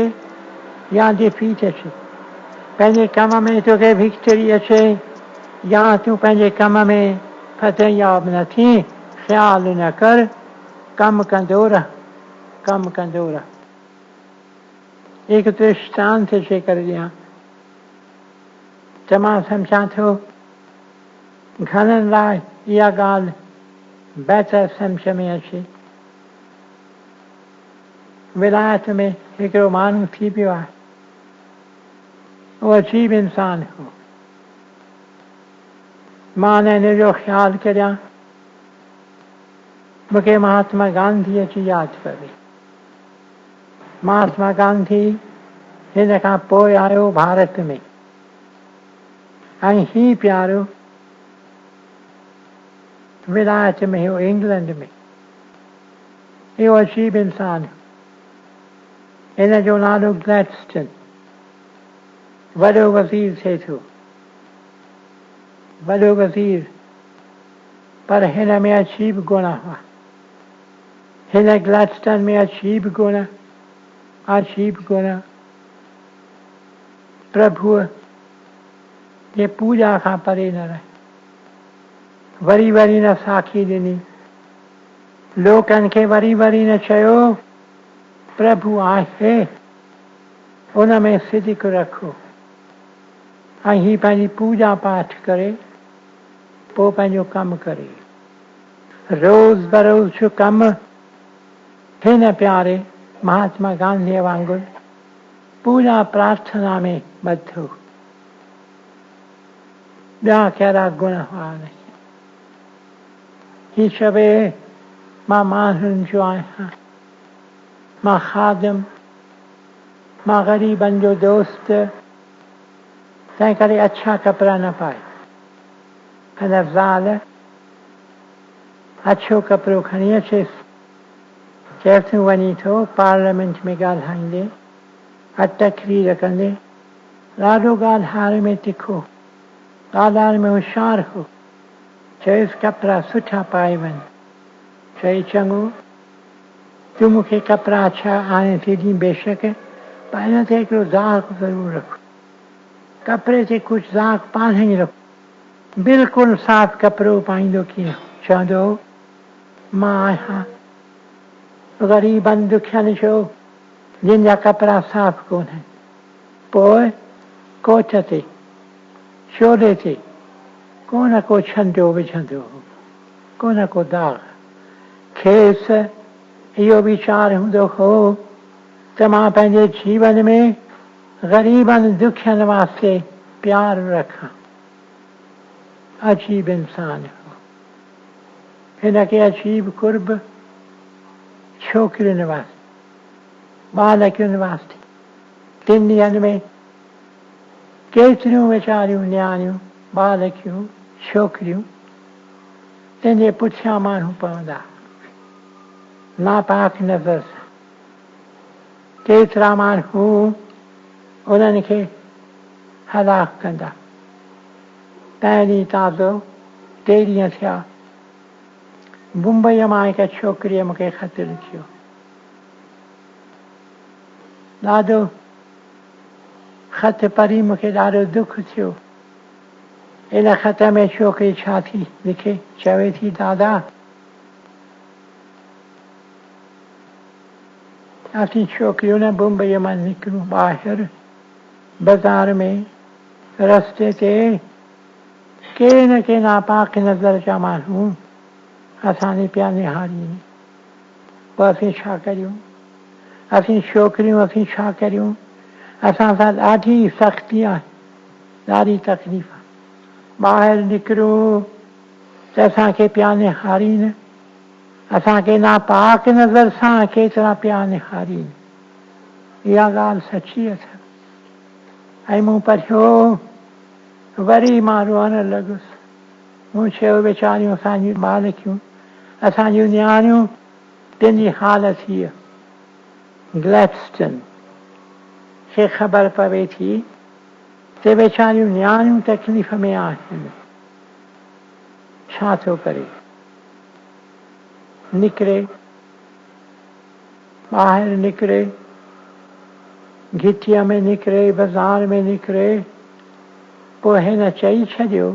या डिफीट अचे, पंहिंजे कम में तोखे विक्टरी अचे या तूं पंहिंजे कम में फ़तेहयाब न थी, ख़्याल न कर, कमु कंदो रह, कमु कंदो रह। एक दृष्टांत जे करे ॾियां त मां सम्झां थो घणनि लाइ इहा ॻाल्हि बहितर सम्झ में अचे। विलायत में हिकिड़ो माण्हू थी पियो आहे, उहो अजीब इंसान हो। मां हिन जो ख़्यालु करियां, मूंखे महात्मा गांधीअ जी यादि पवे। महात्मा गांधी हिन खां पोइ आयो भारत में, ऐं ही प्यारो विलायत में हो, इंग्लैंड में। इहो अजीब इंसान हो। हिन जो नालो ग्लैडस्टन, वॾो वज़ीर थिए थो, वॾो वज़ीर। पर हिन में अजीब गुण हुआ, हिन ग्लैडस्टन में अजीब गुण, अजीब गुण। प्रभुअ जे पूॼा खां परे न रहे, वरी वरी न साखी ॾिनी, लोकनि खे वरी वरी न चयो प्रभु आहे, उन में सिदिक रखो, ऐं ही पंहिंजी पूॼा पाठ करे पोइ पंहिंजो कमु करे। रोज़ बरोज़ जो कमु हिन प्यारे महात्मा गांधीअ वांगुरु पूॼा प्रार्थना में ॿधो। ॿिया कहिड़ा गुण हुआ नहीं। ही चवे मां माण्हुनि जो आहियां, मां ख़ादिम, मां ग़रीबनि जो दोस्त, तंहिं करे अच्छा कपिड़ा न पाए। हिन ज़ाल अछो कपिड़ो खणी अचेसि, चए तूं वञी थो पार्लियामेंट में ॻाल्हाईंदे, अटकरी रखंदे, ॾाढो ॻाल्हाइण में तिखो, ॻाल्हाइण में होशियारु हो। चयुसि कपिड़ा सुठा पाए वञ। चई चङो, तूं मूंखे कपिड़ा अच्छा आणे थी ॾीं बेशक, पर हिन ते हिकिड़ो दाग़ ज़रूरु रख, कपिड़े ते कुझु दाग़ पाण ई रख। बिल्कुलु साफ़ कपिड़ो पाईंदो कीअं? चवंदो मां आहियां ग़रीबनि दुखियनि जो जिन जा कपिड़ा साफ़ कोन्हनि। पोइ कोट ते चोले ते को न को छंडो विझंदो हो, को न को दाग़। खेसि इहो वीचार हूंदो हो त मां पंहिंजे जीवन में ग़रीबनि दुखियनि वास्ते प्यार रखां। अजीब इंसान हो। हिन खे अजीब कुर्ब छोकिरियुनि वास्ते, बालकियुनि वास्ते। 3 ॾींहंनि में केतिरियूं वीचारियूं न्याणियूं, बालकियूं, छोकिरियूं तंहिंजे पुठियां माण्हू पवंदा नापाक नज़र सां। केतिरा माण्हू उन्हनि खे हलाक कंदा। पहिरीं ताज़ो 3 ॾींहं थिया, मुंबईअ मां हिकु छोकिरीअ मूंखे ख़त लिखियो। ॾाढो ख़त पढ़ी मूंखे ॾाढो दुख थियो। इन ख़त में छोकिरी छा थी लिखे, चवे थी दादा असीं छोकिरियूं न मुंबईअ मां निकिरूं ॿाहिरि बाज़ार में, रस्ते ते के न के नापाक नज़र जा माण्हू असांजे पिया निहारीनि। पोइ असीं छा करियूं? असीं छोकिरियूं असीं छा करियूं? असां सां ॾाढी सख़्ती आहे, ॾाढी तकलीफ़ आहे। ॿाहिरि निकिरूं त असांखे पिया निहारीनि, असांखे नापाक नज़र सां केतिरा पिया निहारीनि। इहा ॻाल्हि सची अथव। ऐं मूं पढ़ियो, वरी मां रोअण लॻुसि। मूं चयो वीचारियूं असांजियूं मालिकियूं, असांजियूं न्याणियूं, तिन जी हालत हीअ। ग्लैडस्टन खे ख़बर पवे थी त वीचारियूं न्याणियूं तकलीफ़ में आहिनि। छा थो करे? निकिरे, ॿाहिरि निकिरे, घिटीअ में निकिरे, बाज़ार में निकिरे, पोइ हिन चई छॾियो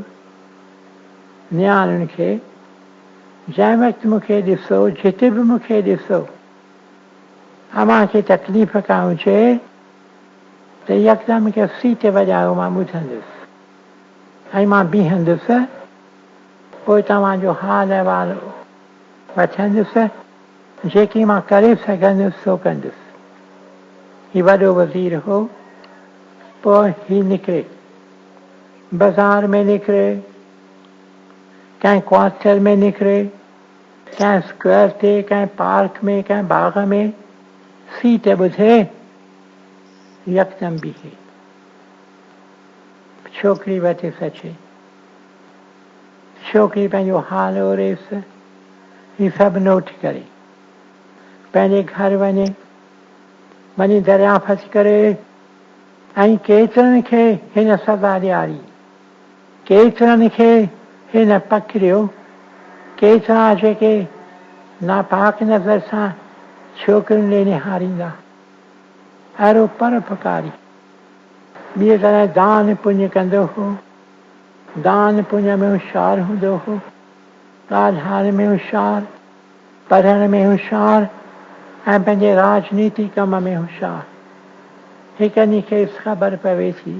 न्याणियुनि खे, जंहिं वक़्तु मूंखे ॾिसो, जिते बि मूंखे ॾिसो, अव्हांखे तकलीफ़ का हुजे त यकदमि के सीट वॼायो, मां ॿुधंदुसि ऐं मां बीहंदुसि, पोइ तव्हांजो हाल अहिवाल वठंदुसि, जेकी मां करे सघंदुसि सो कंदुसि। ही वॾो वज़ीर हो। पोइ ही निकिरे, बाज़ार में निकिरे, कंहिं क्वार्टर में निकिरे, कंहिं स्क्वायर ते, कंहिं पार्क में, कंहिं बाग में, सीट ॿुधे, यकदमि बीहे। छोकिरी वटि अचे, छोकिरी पंहिंजो हाल ओरेसि, ही सभु नोट करे पंहिंजे घर वञे, वञी दरियाफ़त करे, ऐं केतिरनि खे हिन सज़ा ॾियारी, केतिरनि खे हिन पकड़ियो, केतिरा जेके नापाक नज़र सां छोकिरियुनि ॾे निहारींदा, अहिड़ो परोपकारी। ॿिए तरह दान पुञ कंदो हो, दान पुञ में होशियारु हूंदो हो, ॻाल्हाइण में होशियारु, पढ़ण में होशियारु, ऐं पंहिंजे राजनीति कम में होशियारु। हिकु ॾींहुं खेसि ख़बर पवे थी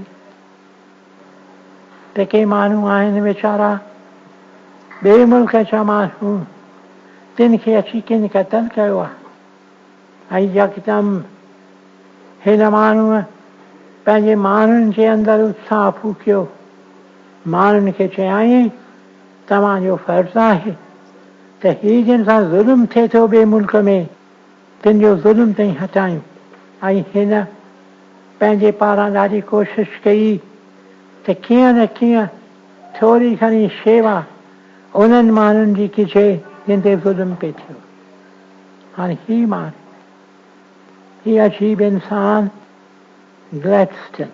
त के माण्हू आहिनि वीचारा ॿिए मुल्क जा माण्हू, तिन खे अची किन क़तल कयो आहे। ऐं यकदमि हिन माण्हूअ पंहिंजे माण्हुनि जे अंदरि उत्साह फूकियो, माण्हुनि खे चयाईं, तव्हांजो फर्ज़ु आहे त ही जिन सां ज़ुल्म थिए थो ॿिए मुल्क में, तिन जो ज़ुल्म ताईं हटायूं। ऐं हिन पंहिंजे पारां ॾाढी कोशिशि कई त कीअं न कीअं थोरी घणी शेवा उन्हनि माण्हुनि जी कजे जिन ते ज़ुल्म पिए थियो। हाणे ही माण्हू, ही अजीब इंसान ग्लैडस्टन।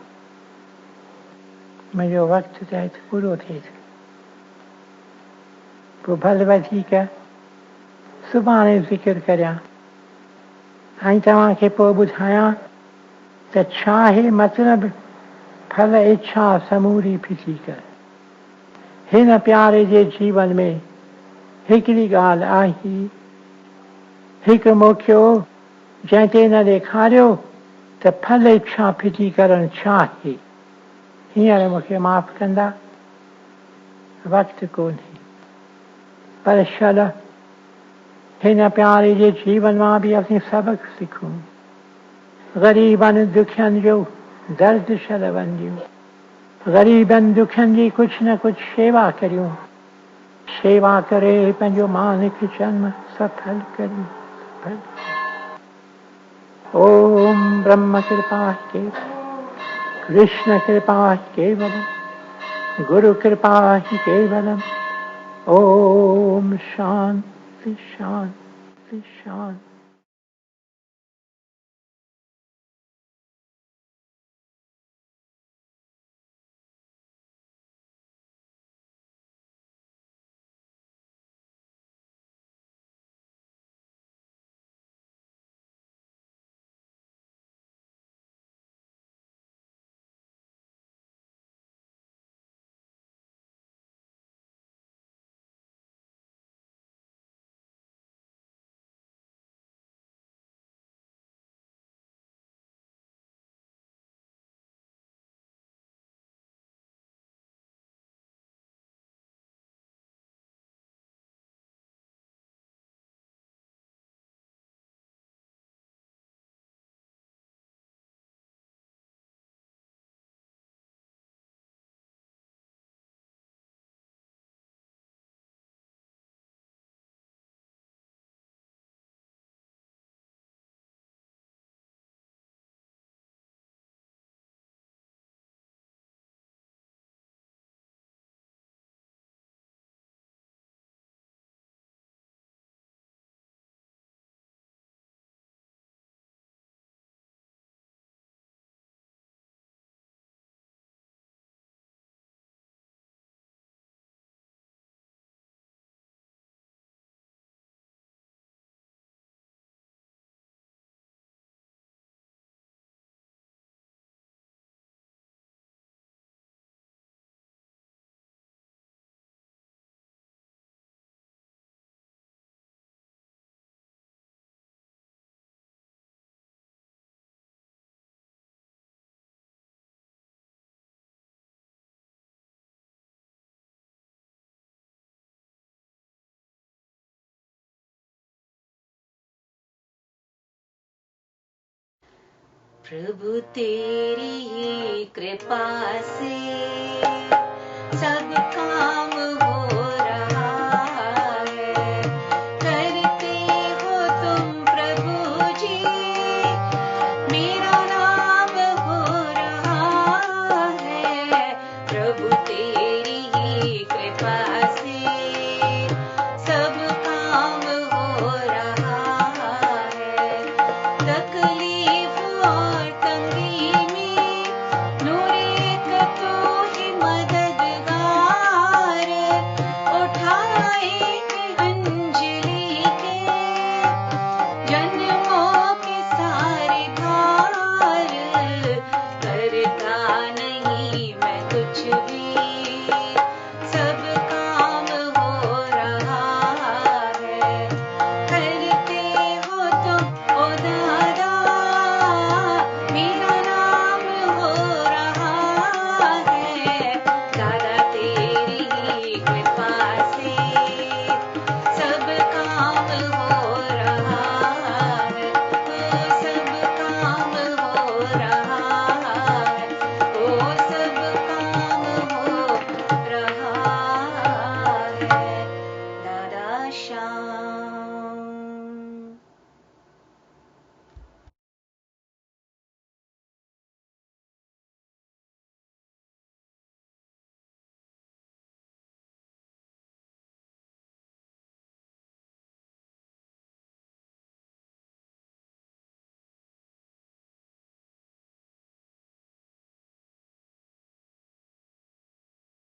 मुंहिंजो वक़्तु त हिते पूरो थिए थो, पोइ भले वधीक सुभाणे ज़िक्र करियां ऐं तव्हांखे पोइ ॿुधायां त छा आहे मतिलबु फल इच्छा समूरी फिटी कर। हिन प्यारे जे जीवन में हिकिड़ी ॻाल्हि आई, हिकु मौक़ो जंहिं ते न ॾेखारियो त फल इच्छा फिटी करणु छा आहे। हींअर मूंखे माफ़ कंदा, वक़्तु कोन्हे, पर छल हिन प्यारे जे जीवन मां बि असीं सबक़ सिखूं। ग़रीबनि दुखियनि जो दर्द छल वञियूं, ग़रीबनि दुखियनि जी कुझु न कुझु शेवा करियूं, शेवा करे पंहिंजो मालिक जन्म सफल करियूं। ओम ब्रह्म कृपा के, कृष्ण कृपा केवलम, गुरु कृपा ही केवलम। ओम शांति शांति शांति। प्रभु तेरी ही कृपा से सब काम हो रहा है। करते हो तुम प्रभु जी, मेरा नाम हो रहा है। प्रभु तेरी ही कृपा से सब काम हो रहा है। तकलीफ और तंगी में नूर एक तो ही मददगार, उठाए अंजलि के जन्मों के सारे भार। करता नहीं मैं कुछ भी, सब काम हो रहा है। करते हो तुम ओ दादा, मेरा नाम हो रहा है। दादा तेरी ही कृपा से सब काम हो रहा है। ओ सब काम हो रहा है। ओ सब काम हो रहा है। दादा श्याम।